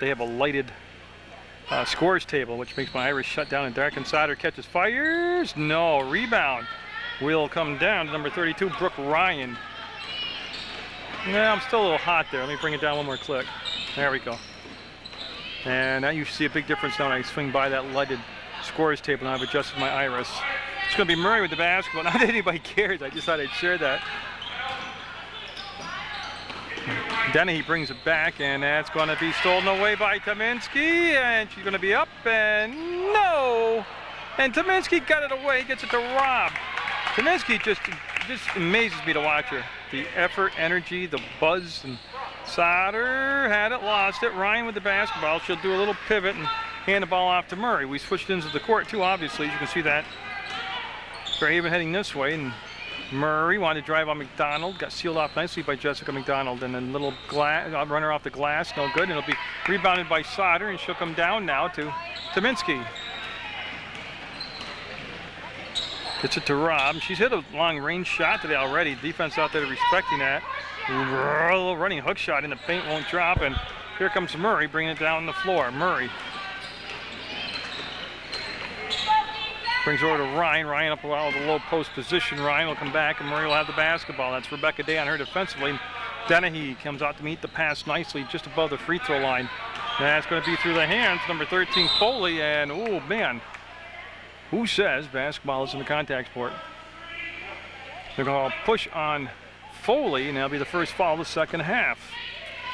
They have a lighted scores table, which makes my iris shut down and dark, and Sauter catches, fires, no, rebound. Will come down to number 32, Brooke Ryan. Yeah, I'm still a little hot there. Let me bring it down one more click. There we go. And now you see a big difference now when I swing by that lighted scores table and I've adjusted my iris. It's going to be Murray with the basketball. Not that anybody cares. I just thought I'd share that. Dennehy brings it back, and that's going to be stolen away by Tominski, and she's going to be up, and no! And Tominski got it away, gets it to Rob. Tominski just amazes me to watch her. The effort, energy, the buzz, and Sauter had it, lost it. Ryan with the basketball. She'll do a little pivot and hand the ball off to Murray. We switched into the court too, obviously. You can see that. Fairhaven heading this way, and Murray wanted to drive on McDonald. Got sealed off nicely by Jessica McDonald, and then little runner off the glass, no good. And it'll be rebounded by Sauter, and she'll come down now to Tominski. Gets it to Rob. She's hit a long-range shot today already. Defense out there respecting that. A little running hook shot in the paint, won't drop, and here comes Murray bringing it down the floor. Murray brings over to Ryan. Ryan up a while with a low post position. Ryan will come back, and Murray will have the basketball. That's Rebecca Day on her defensively. Dennehy comes out to meet the pass nicely just above the free throw line. That's going to be through the hands, number 13, Foley, and oh man, who says basketball is in the contact sport? They're going to push on Foley, and that'll be the first foul of the second half.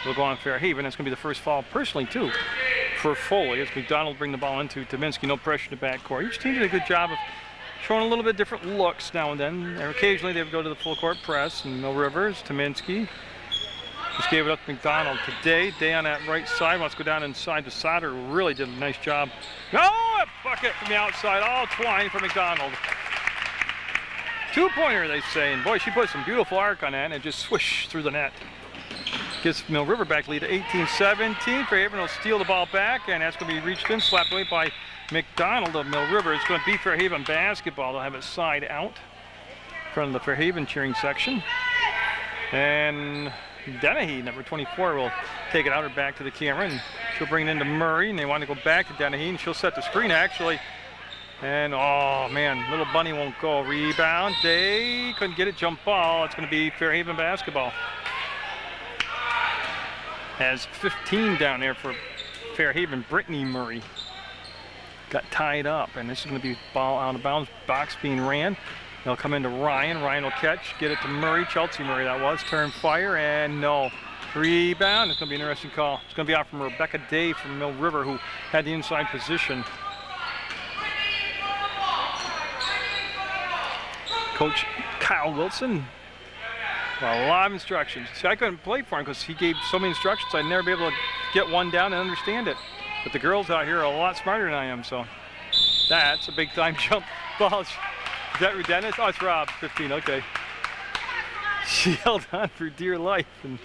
It'll go on Fairhaven. That's going to be the first foul personally, too, for Foley. As McDonald bring the ball into Tominski. No pressure in the backcourt. Each team did a good job of showing a little bit different looks now and then. And occasionally they would go to the full court press. And Mill Rivers, Tominski just gave it up to McDonald. Today, Day on that right side wants to go down inside to Sauter. Really did a nice job. Oh, a bucket from the outside. All twine for McDonald. Two-pointer, they say. And boy, she put some beautiful arc on that and it just swish through the net. Gives Mill River back lead to 18-17. Fairhaven will steal the ball back, and that's going to be reached in, slapped away by McDonald of Mill River. It's going to be Fairhaven basketball. They'll have it side out in front of the Fairhaven cheering section. And Dennehy, number 24, will take it out or back to the camera, and she'll bring it into Murray, and they want to go back to Dennehy, and she'll set the screen. Actually, And oh man, little bunny won't go. Rebound, Day couldn't get it, jump ball. It's gonna be Fairhaven basketball. Has 15 down there for Fairhaven. Brittany Murray got tied up, and this is gonna be ball out of bounds. Box being ran. They'll come into Ryan. Ryan will catch, get it to Murray. Chelsea Murray that was. Turn fire, and no. Rebound. It's gonna be an interesting call. It's gonna be out from Rebecca Day from Mill River, who had the inside position. Coach Kyle Wilson, well, a lot of instructions. See, I couldn't play for him because he gave so many instructions I'd never be able to get one down and understand it. But the girls out here are a lot smarter than I am, so that's a big time jump ball. Is that Dennis? Oh, it's Rob, 15, okay. She held on for dear life and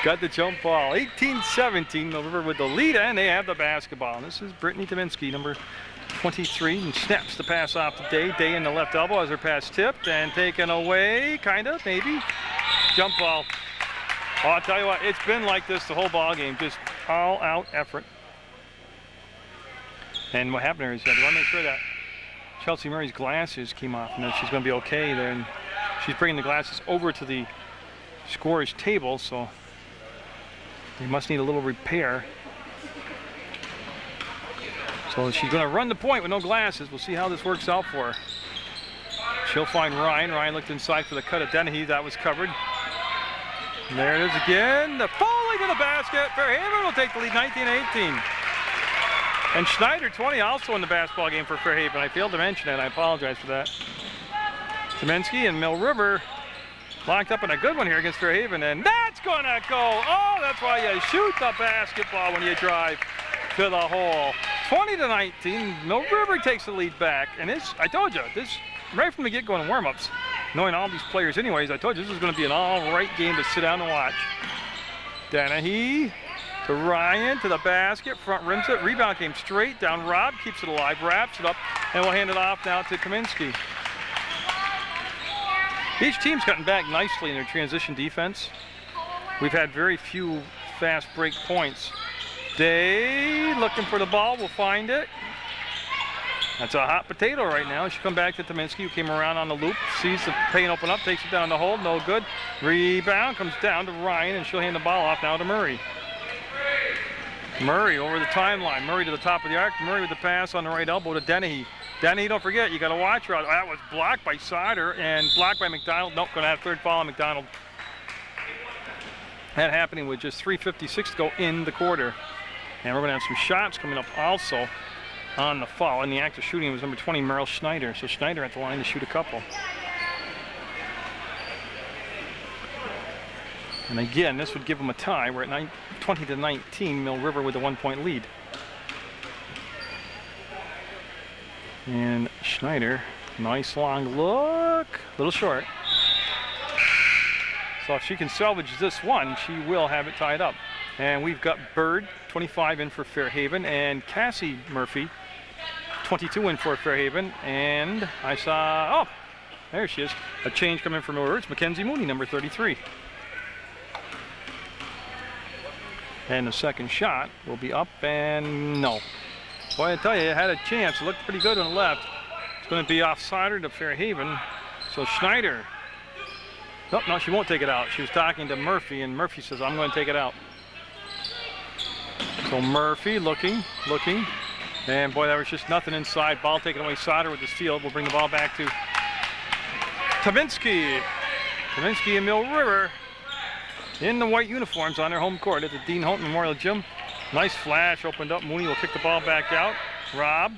got the jump ball. 18-17, Mill River with the lead, and they have the basketball. And this is Brittany Tominski, number 23, and snaps the pass off to Day. Day in the left elbow as her pass tipped and taken away, kind of, maybe. Jump ball. Oh, I'll tell you what, it's been like this the whole ball game, just all-out effort. And what happened there is, I want to make sure that Chelsea Murray's glasses came off, and that she's going to be okay there. And she's bringing the glasses over to the scorer's table, so they must need a little repair. So she's going to run the point with no glasses. We'll see how this works out for her. She'll find Ryan. Ryan looked inside for the cut of Dennehy. That was covered. And there it is again. The falling to the basket. Fairhaven will take the lead, 19-18. And Schneider, 20, also in the basketball game for Fairhaven. I failed to mention it. I apologize for that. Tominski and Mill River locked up in a good one here against Fairhaven. And that's going to go. Oh, that's why you shoot the basketball when you drive to the hole. 20-19, Mill River takes the lead back, and this, I told you, this right from the get-go in warm-ups, knowing all these players anyways, I told you this is going to be an all-right game to sit down and watch. Dennehy to Ryan, to the basket, front rims it, rebound came straight down. Rob keeps it alive, wraps it up, and we'll hand it off now to Kaminski. Each team's gotten back nicely in their transition defense. We've had very few fast break points. Day looking for the ball, will find it. That's a hot potato right now. She'll come back to Tominski, who came around on the loop, sees the paint open up, takes it down the hole, no good. Rebound comes down to Ryan, and she'll hand the ball off now to Murray. Murray over the timeline, Murray to the top of the arc, Murray with the pass on the right elbow to Dennehy. Dennehy, don't forget, you got to watch her. That was blocked by Sider and blocked by McDonald. Nope, going to have third foul on McDonald. That happening with just 3:56 to go in the quarter. And we're going to have some shots coming up also on the foul. And the act of shooting was number 20, Merrill Schneider. So Schneider at the line to shoot a couple. And again, this would give them a tie. We're at 20-19, Mill River with a 1-point lead. And Schneider, nice long look, a little short. So if she can salvage this one, she will have it tied up. And we've got Bird, 25 in for Fairhaven, and Cassie Murphy, 22 in for Fairhaven. And I saw, oh, there she is, a change coming from Mill. It's Mackenzie Mooney, number 33. And the second shot will be up, and no. Boy, I tell you, it had a chance. It looked pretty good on the left. It's going to be off Sider to Fairhaven. So Schneider, nope, no, she won't take it out. She was talking to Murphy, and Murphy says, I'm going to take it out. So Murphy looking, and boy, there was just nothing inside. Ball taken away. Sider with the steal. We'll bring the ball back to Tominski. Tominski and Mill River in the white uniforms on their home court at the Dean Holt Memorial Gym. Nice flash, opened up. Mooney will kick the ball back out. Rob,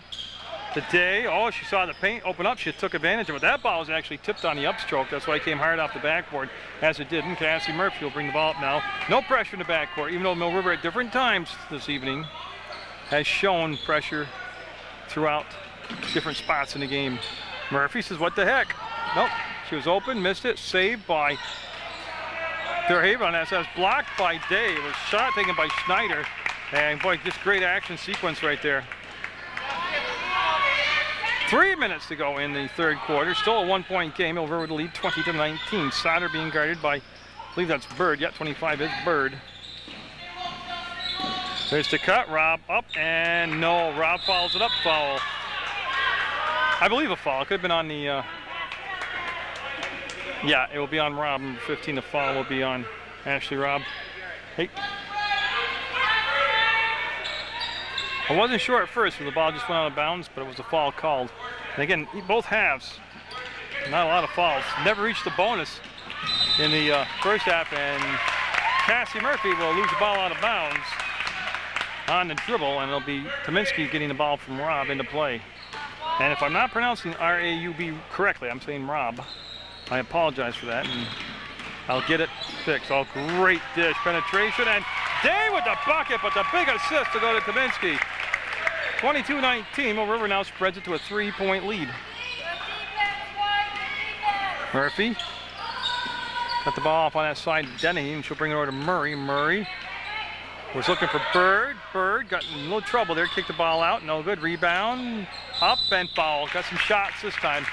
today, oh, she saw the paint open up. She took advantage of it. That ball was actually tipped on the upstroke. That's why it came hard off the backboard, as it did. And Cassie Murphy will bring the ball up now. No pressure in the backcourt, even though Mill River at different times this evening has shown pressure throughout different spots in the game. Murphy says, what the heck? Nope, she was open, missed it, saved by Fairhaven on SS, blocked by Day. It was shot taken by Schneider. And boy, just great action sequence right there. 3 minutes to go in the third quarter. Still a 1-point game. Mill River with the lead, 20-19. Sider being guarded by, I believe that's Bird. Yeah, 25 is Bird. There's the cut. Rob up, and no. Rob follows it up. Foul. I believe a foul. It could have been on the, yeah, it will be on Rob. Number 15, the foul will be on Ashley Robb. Hey. I wasn't sure at first when the ball just went out of bounds, but it was a foul called. And again, both halves, not a lot of fouls. Never reached the bonus in the first half, and Cassie Murphy will lose the ball out of bounds on the dribble, and it'll be Tominski getting the ball from Rob into play. And if I'm not pronouncing R-A-U-B correctly, I'm saying Rob. I apologize for that, and I'll get it fixed. Oh, great dish penetration, and Day with the bucket, but the big assist to go to Tominski. 22-19, Mill River now spreads it to a 3-point lead. Murphy got the ball off on that side to Denny, and she'll bring it over to Murray. Murray was looking for Bird. Bird got in a little trouble there, kicked the ball out, no good. Rebound, up and foul. Got some shots this time.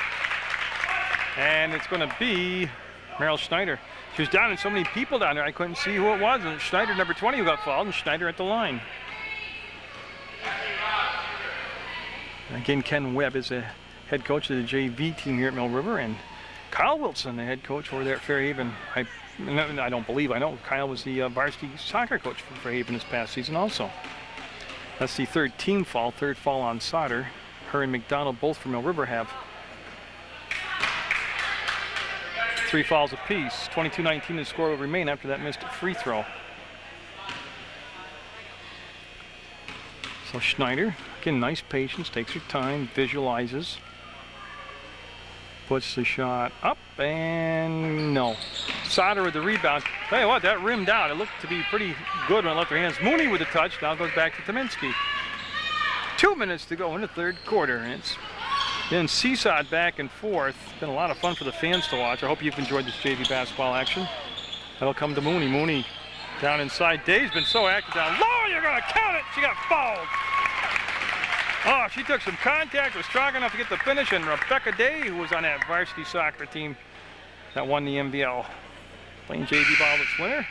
And it's going to be Meryl Schneider. She was down in so many people down there, I couldn't see who it was. And Schneider, number 20, who got fouled, and Schneider at the line. Again, Ken Webb is the head coach of the JV team here at Mill River, and Kyle Wilson, the head coach over there at Fairhaven. I know Kyle was the varsity soccer coach for Fairhaven this past season also. That's the third team foul, third foul on Sauter. Her and McDonald, both from Mill River, have 3 fouls apiece. 22-19 the score will remain after that missed free throw. So Schneider, again, nice patience, takes her time, visualizes. Puts the shot up, and no. Sauter with the rebound. Tell you what, that rimmed out. It looked to be pretty good when it left her hands. Mooney with the touch, now goes back to Tominski. 2 minutes to go in the third quarter, and it's been seesawed back and forth. It's been a lot of fun for the fans to watch. I hope you've enjoyed this JV basketball action. That'll come to Mooney. Mooney down inside. Day's been so active down low, you're gonna count it. She got fouled. Oh, she took some contact, was strong enough to get the finish, and Rebecca Day, who was on that varsity soccer team that won the MVL, playing JV ball this winter,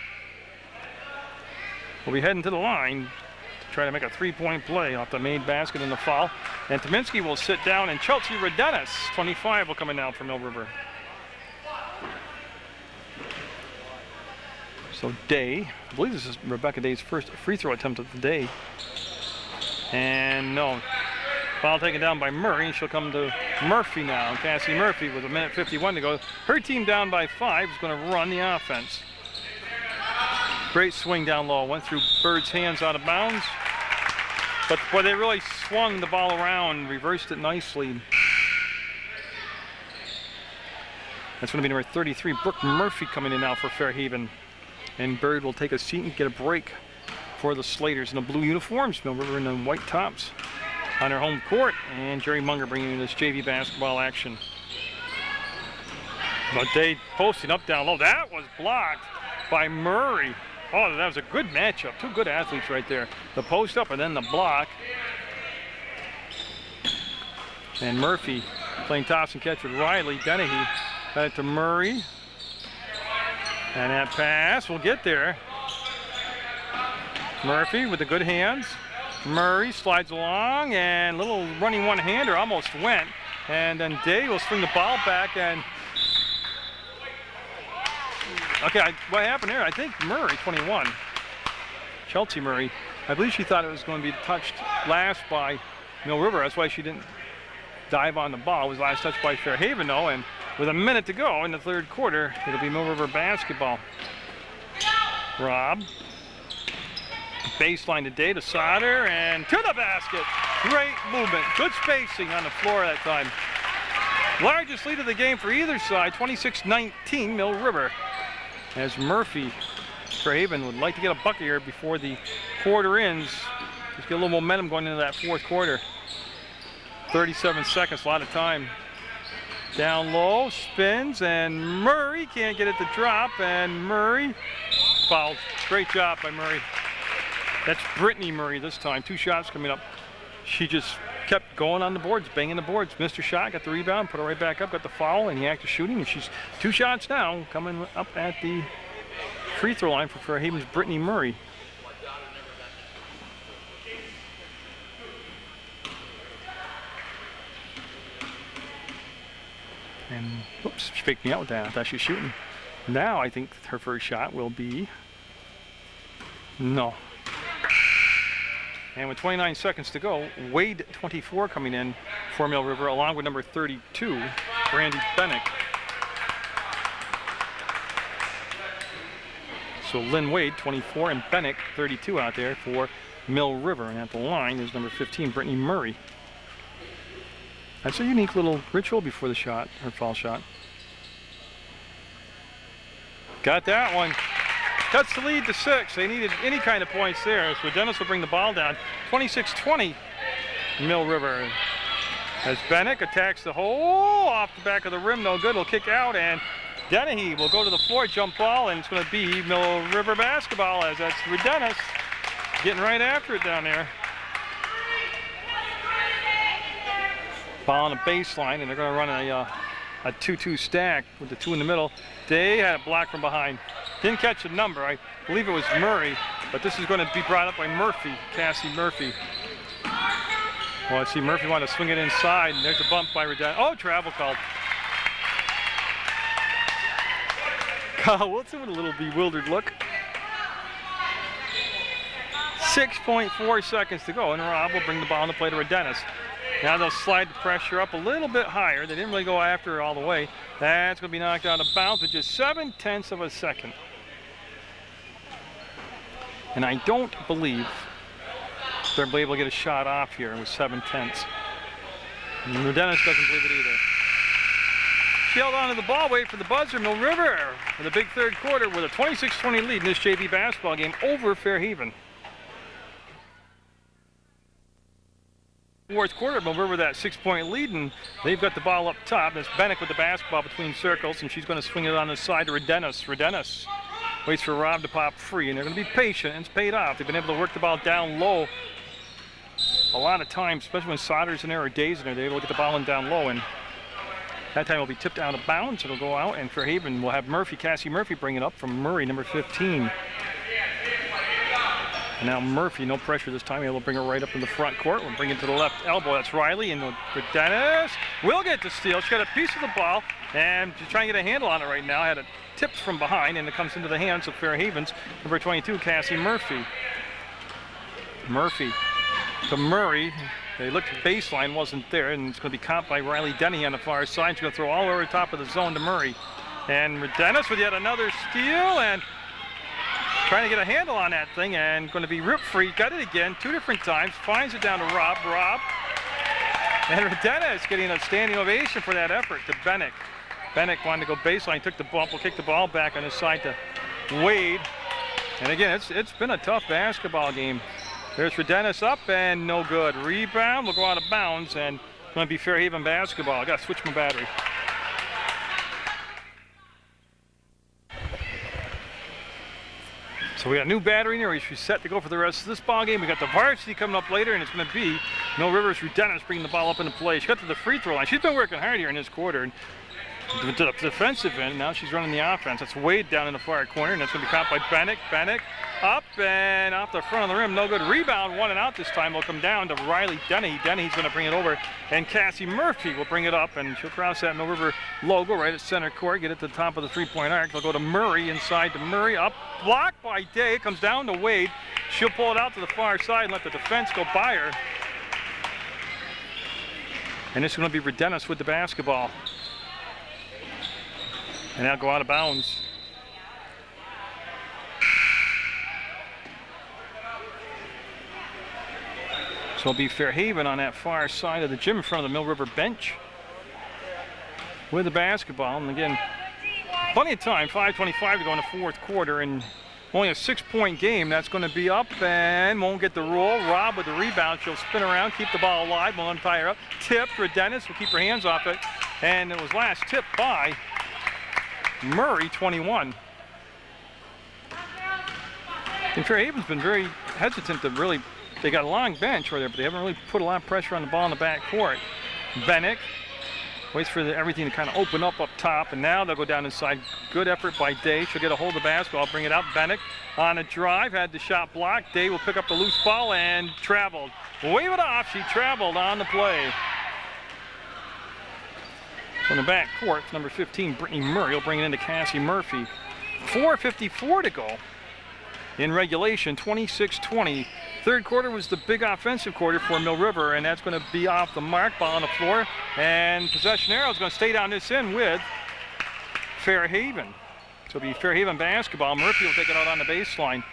will be heading to the line to try to make a 3-point play off the made basket in the foul. And Tominski will sit down, and Chelsea Rodenis, 25, will come in now for Mill River. So Day, I believe this is Rebecca Day's first free throw attempt of the day. And no, foul taken down by Murray, and she'll come to Murphy now. Cassie Murphy with 1:51 to go. Her team down by 5 is going to run the offense. Great swing down low, went through Bird's hands out of bounds. But boy, they really swung the ball around, reversed it nicely. That's going to be number 33, Brooke Murphy, coming in now for Fairhaven. And Bird will take a seat and get a break for the Slaters in the blue uniforms. Mill River in the white tops on their home court. And Jerry Munger bringing in this JV basketball action. But they posting up down low. That was blocked by Murray. Oh, that was a good matchup. 2 good athletes right there. The post up and then the block. And Murphy playing toss and catch with Riley. Dennehy got it to Murray. And that pass will get there. Murphy with the good hands. Murray slides along, and little running one-hander almost went. And then Day will swing the ball back, and okay, what happened there? I think Murray, 21, Chelsea Murray, I believe she thought it was going to be touched last by Mill River. That's why she didn't dive on the ball. It was last touched by Fairhaven, though, and with a minute to go in the third quarter, it'll be Mill River basketball. Rob. Baseline today to Sauter, and to the basket. Great movement, good spacing on the floor that time. Largest lead of the game for either side, 26-19 Mill River. As Murphy, Fairhaven would like to get a bucket here before the quarter ends. Just get a little momentum going into that fourth quarter. 37 seconds, a lot of time. Down low, spins, and Murray can't get it to drop, and Murray fouled. Great job by Murray. That's Brittany Murray this time. 2 shots coming up. She just kept going on the boards, banging the boards. Missed her shot, got the rebound, put it right back up, got the foul, and the act of shooting. And she's 2 shots now, coming up at the free throw line for Fairhaven's Brittany Murray. And, oops, she faked me out with that. I thought she was shooting. Now I think her first shot will be, no. And with 29 seconds to go, Wade 24 coming in for Mill River, along with number 32, Brandy Bennick. So Lynn Wade 24 and Bennick 32 out there for Mill River. And at the line is number 15, Brittany Murray. That's a unique little ritual before the shot, her fall shot. Got that one. Cuts the lead to 6. They needed any kind of points there. So Dennis will bring the ball down. 26-20, Mill River. As Bennick attacks the hole off the back of the rim, no good. Will kick out, and Dennehy will go to the floor, jump ball, and it's going to be Mill River basketball, as that's Dennis getting right after it down there. Ball on the baseline, and they're going to run a 2-2 stack with the 2 in the middle. They had a block from behind. Didn't catch the number. I believe it was Murray, but this is going to be brought up by Murphy, Cassie Murphy. Well, I see Murphy wanted to swing it inside, and there's a bump by Redan. Oh, travel called. Kyle Wilson with a little bewildered look. 6.4 seconds to go, and Rob will bring the ball on the play to Redennis. Now they'll slide the pressure up a little bit higher. They didn't really go after it all the way. That's going to be knocked out of bounds with just 0.7 of a second. And I don't believe they're able to get a shot off here with 0.7. And Redennis doesn't believe it either. She held on to the ball, wait for the buzzer. Mill River in the big third quarter with a 26-20 lead in this JV basketball game over Fairhaven. Fourth quarter, Mill River that 6-point lead, and they've got the ball up top. There's Bennick with the basketball between circles, and she's going to swing it on the side to Redennis. Redennis waits for Rob to pop free, and they're going to be patient, and it's paid off. They've been able to work the ball down low a lot of times, especially when Sauter's in there or Days in there. They're able to get the ball in down low, and that time it'll be tipped out of bounds. It'll go out, and Fairhaven will have Murphy, Cassie Murphy, bring it up from Murray, number 15. And now Murphy, no pressure this time. He'll bring it right up in the front court. We'll bring it to the left elbow. That's Riley, and Dennis will get the steal. She got a piece of the ball, and she's trying to get a handle on it right now. Had it tipped from behind, and it comes into the hands of Fairhaven's number 22, Cassie Murphy. Murphy to Murray. They looked baseline, wasn't there, and it's going to be caught by Riley Denny on the far side. She's going to throw all over the top of the zone to Murray. And Dennis with yet another steal, and trying to get a handle on that thing, and going to be rip free. Got it again, 2 different times. Finds it down to Rob. And Dennis getting a standing ovation for that effort to Bennick. Bennick wanted to go baseline, took the bump, will kick the ball back on his side to Wade. And again, it's been a tough basketball game. There's Redennis up, and no good. Rebound will go out of bounds, and it's going to be Fairhaven basketball. I got to switch my battery. So we got a new battery in here. She's set to go for the rest of this ball game. We got the varsity coming up later, and it's going to be Mill River's Redennis bringing the ball up into play. She got to the free throw line. She's been working hard here in this quarter. And to the defensive end, now she's running the offense. That's Wade down in the far corner, and that's going to be caught by Bennick. Bennick up and off the front of the rim. No good. Rebound, 1 and out this time. Will come down to Riley Denny. Denny's going to bring it over, and Cassie Murphy will bring it up, and she'll cross that Mill River logo right at center court, get it to the top of the three-point arc. They'll go to Murray, inside to Murray. Up, blocked by Day. It comes down to Wade. She'll pull it out to the far side and let the defense go by her. And it's going to be Redennis with the basketball. And now go out of bounds. So it'll be Fairhaven on that far side of the gym in front of the Mill River bench with the basketball. And again, plenty of time, 5:25 to go in the fourth quarter, and only a 6-point game. That's going to be up and won't get the roll. Rob with the rebound. She'll spin around, keep the ball alive, won't untie her up. Tipped for Dennis, will keep her hands off it. And it was last tipped by Murray, 21. And Fairhaven's been very hesitant to really, they got a long bench right there, but they haven't really put a lot of pressure on the ball in the back court. Bennick waits for everything to kind of open up top, and now they'll go down inside. Good effort by Day. She'll get a hold of the basketball, bring it out. Bennick on a drive, had the shot blocked. Day will pick up the loose ball and traveled. Wave it off, she traveled on the play. From the back court, number 15, Brittany Murray will bring it into Cassie Murphy. 4:54 to go in regulation, 26-20. Third quarter was the big offensive quarter for Mill River, and that's going to be off the mark. Ball on the floor, and possession arrow is going to stay down this end with Fairhaven. So it'll be Fairhaven basketball. Murphy will take it out on the baseline.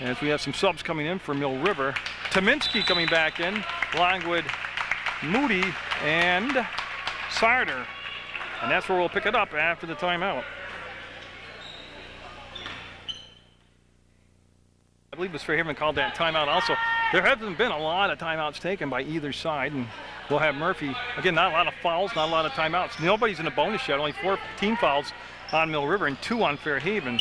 As we have some subs coming in for Mill River. Tominski coming back in, along with Moody and Sarder. And that's where we'll pick it up after the timeout. I believe it was Fairhaven called that timeout also. There haven't been a lot of timeouts taken by either side, and we'll have Murphy. Again, not a lot of fouls, not a lot of timeouts. Nobody's in a bonus yet, only 4 team fouls on Mill River and 2 on Fairhaven.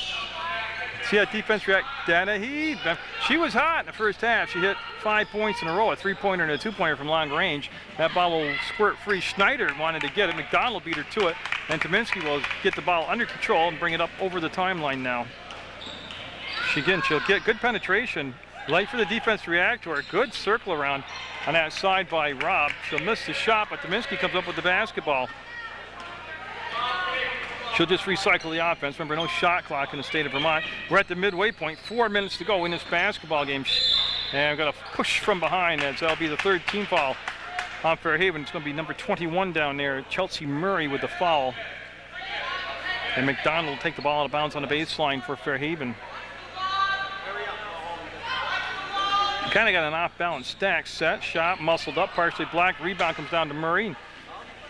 See that defense react? Dennehy, she was hot in the first half. She hit 5 points in a row, a 3-pointer and a 2-pointer from long range. That ball will squirt free. Schneider wanted to get it. McDonald beat her to it, and Tominski will get the ball under control and bring it up over the timeline now. She'll get good penetration. Light for the defense to react to her. Good circle around on that side by Robb. She'll miss the shot, but Tominski comes up with the basketball. She'll just recycle the offense. Remember, no shot clock in the state of Vermont. We're at the midway point, 4 minutes to go in this basketball game. And we're going to push from behind. That'll be the third team foul on Fairhaven. It's going to be number 21 down there, Chelsea Murray with the foul. And McDonald will take the ball out of bounds on the baseline for Fairhaven. Kind of got an off-balance stack set. Shot muscled up, partially blocked. Rebound comes down to Murray.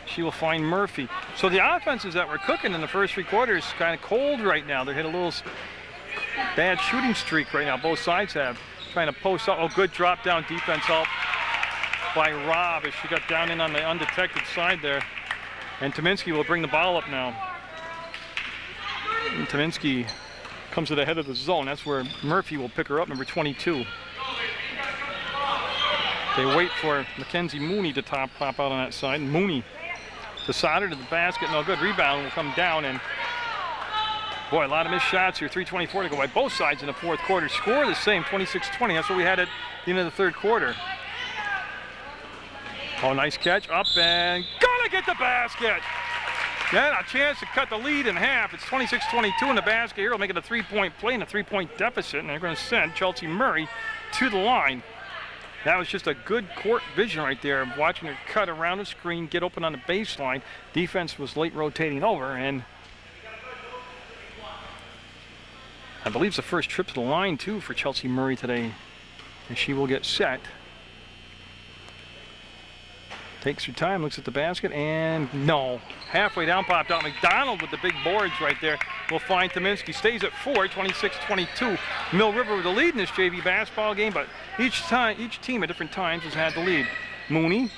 She will find Murphy. So the offenses that were cooking in the first 3 quarters kind of cold right now. They're hit a little bad shooting streak right now. Both sides have. Trying to post up. Oh, good drop down defense help by Robb as she got down in on the undetected side there. And Tominski will bring the ball up now. And Tominski comes to the head of the zone. That's where Murphy will pick her up, number 22. They wait for Mackenzie Mooney to pop out on that side. Mooney to Sauter to the basket. No good. Rebound will come down, and boy, a lot of missed shots here. 3:24 to go by both sides in the fourth quarter. Score the same, 26-20. That's what we had at the end of the third quarter. Oh, nice catch. Up and gonna get the basket. Yeah, a chance to cut the lead in half. It's 26-22 in the basket here. We'll make it a 3-point play and a 3-point deficit, and they're going to send Chelsea Murray to the line. That was just a good court vision right there, watching her cut around the screen, get open on the baseline. Defense was late rotating over, and I believe it's the first trip to the line, too, for Chelsea Murray today. And she will get set. Takes her time, looks at the basket, and no. Halfway down, popped out. McDonald with the big boards right there. Will find Tominski. Stays at 4, 26-22. Mill River with the lead in this JV basketball game, but each team at different times has had the lead. Mooney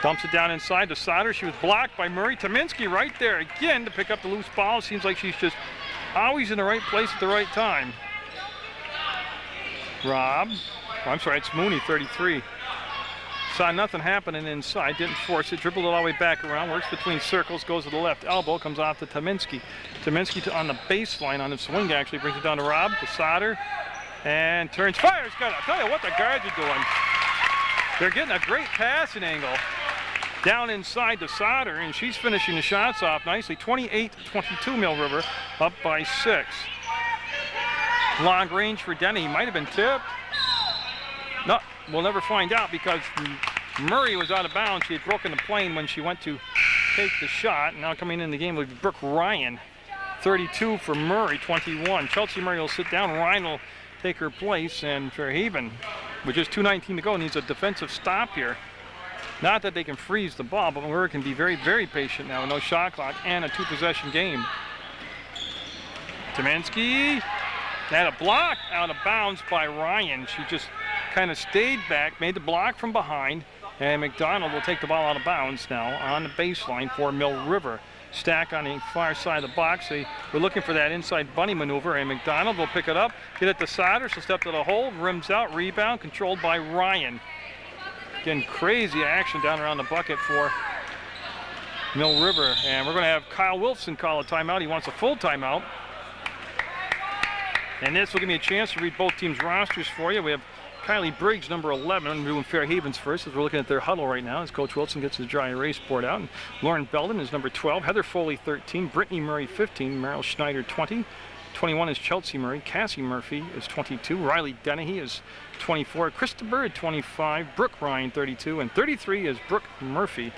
dumps it down inside to Sauter. She was blocked by Murray. Tominski right there again to pick up the loose ball. Seems like she's just always in the right place at the right time. Robb. Oh, I'm sorry, it's Mooney, 33. Saw nothing happening inside, didn't force it, dribbled it all the way back around, works between circles, goes to the left elbow, comes off to Tominski. Tominski on the baseline on the swing, actually brings it down to Robb, to Sauter, and turns, fires, got it. I'll tell you what the guards are doing. They're getting a great passing angle down inside to Sauter, and she's finishing the shots off nicely. 28-22 Mill River, up by 6. Long range for Denny, might have been tipped. No, we'll never find out because Murray was out of bounds. She had broken the plane when she went to take the shot. Now coming in the game will be Brooke Ryan. 32 for Murray, 21. Chelsea Murray will sit down. Ryan will take her place. And Fairhaven, with just 2:19 to go, needs a defensive stop here. Not that they can freeze the ball, but Murray can be very, very patient now with no shot clock and a 2-possession game. Tominski had a block out of bounds by Ryan. She just kind of stayed back, made the block from behind, and McDonald will take the ball out of bounds now on the baseline for Mill River. Stack on the far side of the box. We're looking for that inside bunny maneuver, and McDonald will pick it up, get it to Sauter. She'll step to the hole, rims out, rebound, controlled by Ryan. Again, crazy action down around the bucket for Mill River, and we're going to have Kyle Wilson call a timeout. He wants a full timeout. And this will give me a chance to read both teams' rosters for you. We have Kylie Briggs, number 11. I'm doing Fairhaven's first as we're looking at their huddle right now as Coach Wilson gets his dry erase board out. And Lauren Belden is number 12. Heather Foley, 13. Brittany Murray, 15. Meryl Schneider, 20. 21 is Chelsea Murray. Cassie Murphy is 22. Riley Dennehy is 24. Krista Bird, 25. Brooke Ryan, 32. And 33 is Brooke Murphy.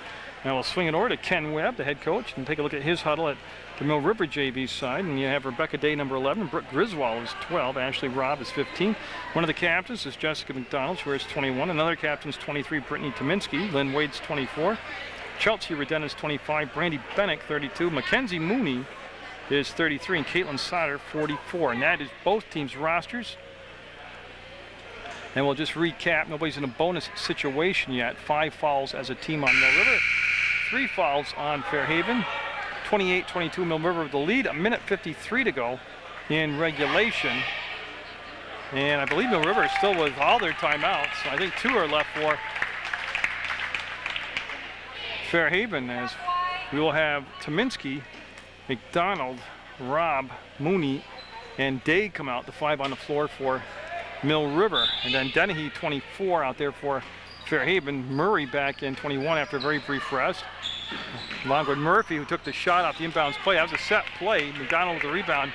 Now we'll swing it over to Ken Webb, the head coach, and take a look at his huddle at the Mill River JV side. And you have Rebecca Day, number 11. Brooke Griswold is 12. Ashley Robb is 15. One of the captains is Jessica McDonald. She wears 21. Another captain is 23. Brittany Tominski. Lynn Wade's 24. Chelsea Redden is 25. Brandy Bennick, 32. Mackenzie Mooney is 33. And Caitlin Sauter, 44. And that is both teams' rosters. And we'll just recap. Nobody's in a bonus situation yet. 5 fouls as a team on Mill River. 3 fouls on Fairhaven. 28-22 Mill River with the lead. 1:53 to go in regulation. And I believe Mill River is still with all their timeouts. So I think 2 are left for Fairhaven, as we will have Tominski, McDonald, Robb, Mooney, and Day come out, the 5 on the floor for Mill River. And then Dennehy, 24, out there for Fairhaven. Murray back in, 21, after a very brief rest. Along with Murphy, who took the shot off the inbounds play. That was a set play. McDonald with the rebound.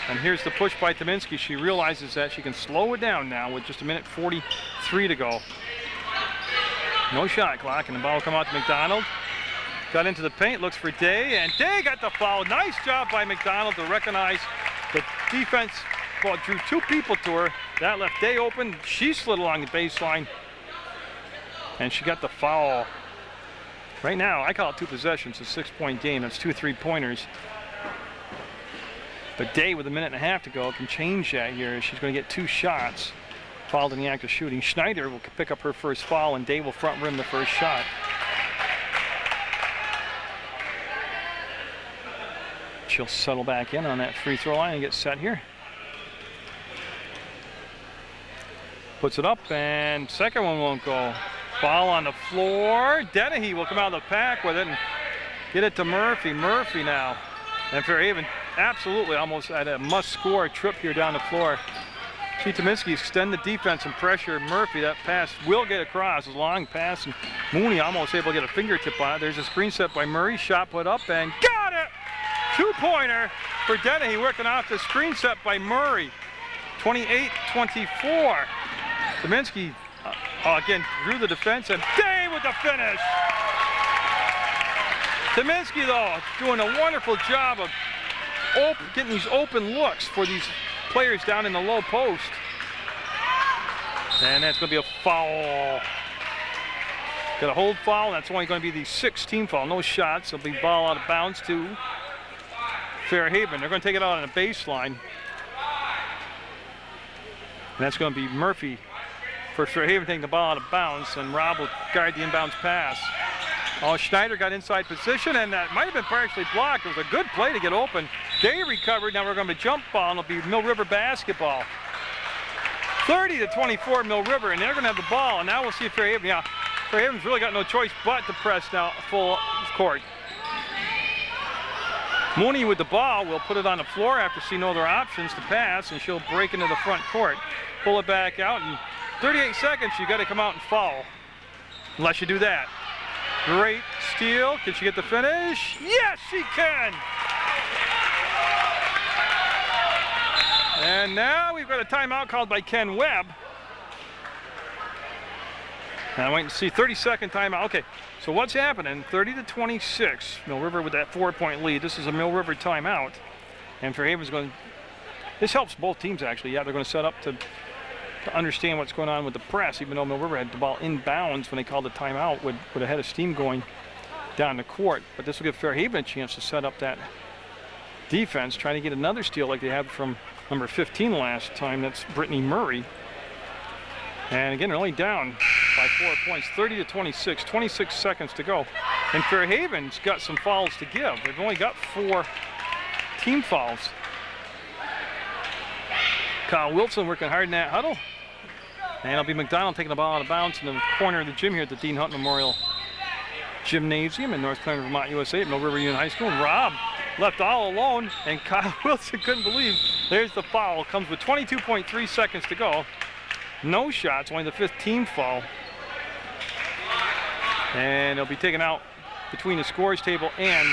And here's the push by Tominski. She realizes that she can slow it down now with just 1:43 to go. No shot clock, and the ball will come out to McDonald. Got into the paint, looks for Day, and Day got the foul. Nice job by McDonald to recognize the defense. Well, drew 2 people to her. That left Day open. She slid along the baseline, and she got the foul. Right now, I call it 2 possessions, a 6-point game. That's 2 3-pointers. But Day, with 1.5 to go, can change that here. She's going to get 2 shots. Fouled in the act of shooting. Schneider will pick up her first foul, and Day will front rim the first shot. She'll settle back in on that free throw line and get set here. Puts it up, and second one won't go. Ball on the floor. Dennehy will come out of the pack with it and get it to Murphy. Murphy now. And Fairhaven absolutely almost at a must-score trip here down the floor. See Tominski extend the defense and pressure Murphy. That pass will get across. A long pass, and Mooney almost able to get a fingertip on it. There's a screen set by Murray. Shot put up and got it! 2-pointer for Dennehy, working off the screen set by Murray. 28-24. Tominski again drew the defense, and Day with the finish. Tominski, though, doing a wonderful job of getting these open looks for these players down in the low post. And that's going to be a foul. Got a hold foul, and that's only going to be the 16th foul. No shots. It'll be ball out of bounds to Fairhaven. They're going to take it out on the baseline. And that's going to be Murphy for Fairhaven taking the ball out of bounds, and Robb will guard the inbounds pass. Oh, Schneider got inside position, and that might have been partially blocked. It was a good play to get open. Day recovered. Now we're going to jump ball, and it'll be Mill River basketball. 30-24 Mill River, and they're going to have the ball. And now we'll see if Fairhaven, yeah, Fairhaven's really got no choice but to press now full court. Mooney with the ball will put it on the floor after seeing no other options to pass, and she'll break into the front court. Pull it back out, and 38 seconds, you got to come out and foul. Unless you do that. Great steal. Can she get the finish? Yes, she can! And now we've got a timeout called by Ken Webb. Now wait and see, 30-second timeout. Okay, so what's happening? 30-26. Mill River with that 4-point lead. This is a Mill River timeout. And Fairhaven's going, this helps both teams actually. Yeah, they're going to set up to understand what's going on with the press, even though Mill River had the ball inbounds when they called the timeout with a head of steam going down the court. But this will give Fairhaven a chance to set up that defense, trying to get another steal like they had from number 15 last time. That's Brittany Murray. And again, they're only down by 4 points, 30-26, 26 seconds to go. And Fairhaven's got some fouls to give. They've only got 4 team fouls. Kyle Wilson working hard in that huddle. And it'll be McDonald taking the ball out of bounds in the corner of the gym here at the Dean Hunt Memorial Gymnasium in North Carolina, Vermont, USA at Mill River Union High School. And Robb left all alone, and Kyle Wilson couldn't believe there's the foul. Comes with 22.3 seconds to go. no shots, only the 5th team foul. And it'll be taken out between the scores table and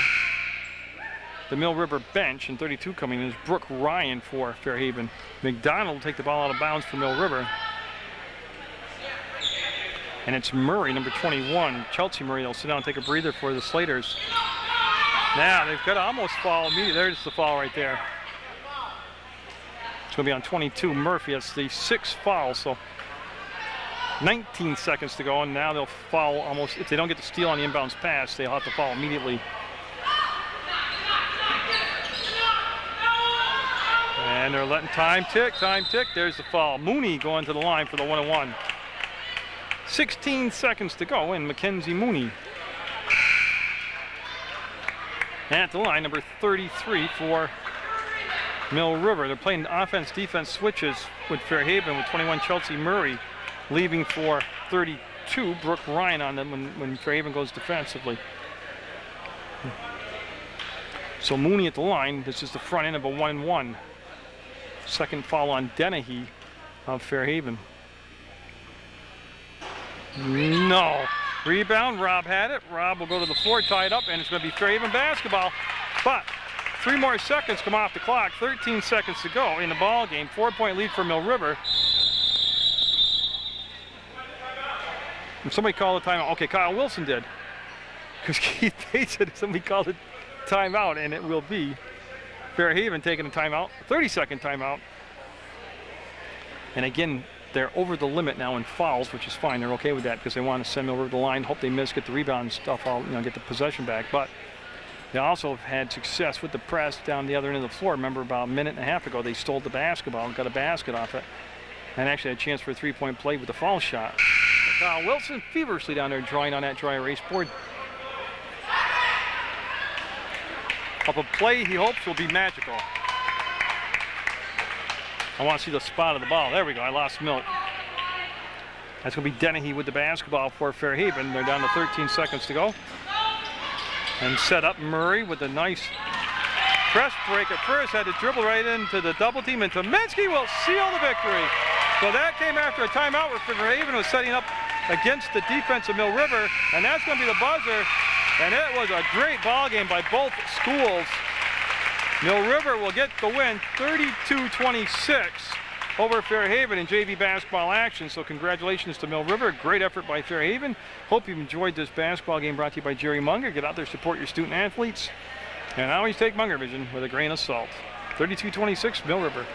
the Mill River bench. And 32 coming in is Brooke Ryan for Fairhaven. McDonald will take the ball out of bounds for Mill River. And it's Murray, number 21. Chelsea Murray, they'll sit down and take a breather for the Slaters. Now they've got to almost foul immediately. There's the foul right there. It's going to be on 22, Murphy. That's the 6th foul, so 19 seconds to go, and now they'll foul almost. If they don't get the steal on the inbounds pass, they'll have to foul immediately. And they're letting time tick, There's the foul. Mooney going to the line for the 1-on-1. 16 seconds to go, and Mackenzie Mooney. At the line, number 33 for Mill River. They're playing offense-defense switches with Fairhaven with 21 Chelsea Murray, leaving for 32 Brooke Ryan on them when Fairhaven goes defensively. So Mooney at the line. This is the front end of a 1-and-1. Second foul on Dennehy of Fairhaven. No. Rebound, Rob had it. Rob will go to the floor, tied up, and it's going to be Fairhaven basketball. But 3 more seconds come off the clock. 13 seconds to go in the ball game. 4-point lead for Mill River. And somebody called a timeout. Okay, Kyle Wilson did. Because Keith Tate said somebody called a timeout, and it will be Fairhaven taking a timeout. 30-second timeout. And again, they're over the limit now in fouls, which is fine. They're okay with that because they want to send over the line, hope they miss, get the rebound and stuff, get the possession back. But they also have had success with the press down the other end of the floor. Remember, about a minute and a half ago, they stole the basketball and got a basket off it, and actually had a chance for a 3-point play with the foul shot. Kyle Wilson feverishly down there drawing on that dry erase board. Up a play he hopes will be magical. I want to see the spot of the ball. There we go. I lost Milt. That's going to be Dennehy with the basketball for Fairhaven. They're down to 13 seconds to go. And set up Murray with a nice press break at first. Had to dribble right into the double team, and Tominski will seal the victory. So that came after a timeout where Fairhaven was setting up against the defense of Mill River, and that's going to be the buzzer. And it was a great ball game by both schools. Mill River will get the win 32-26 over Fairhaven in JV basketball action. So congratulations to Mill River. Great effort by Fairhaven. Hope you've enjoyed this basketball game brought to you by Jerry Munger. Get out there, support your student athletes. And always take Munger Vision with a grain of salt. 32-26, Mill River.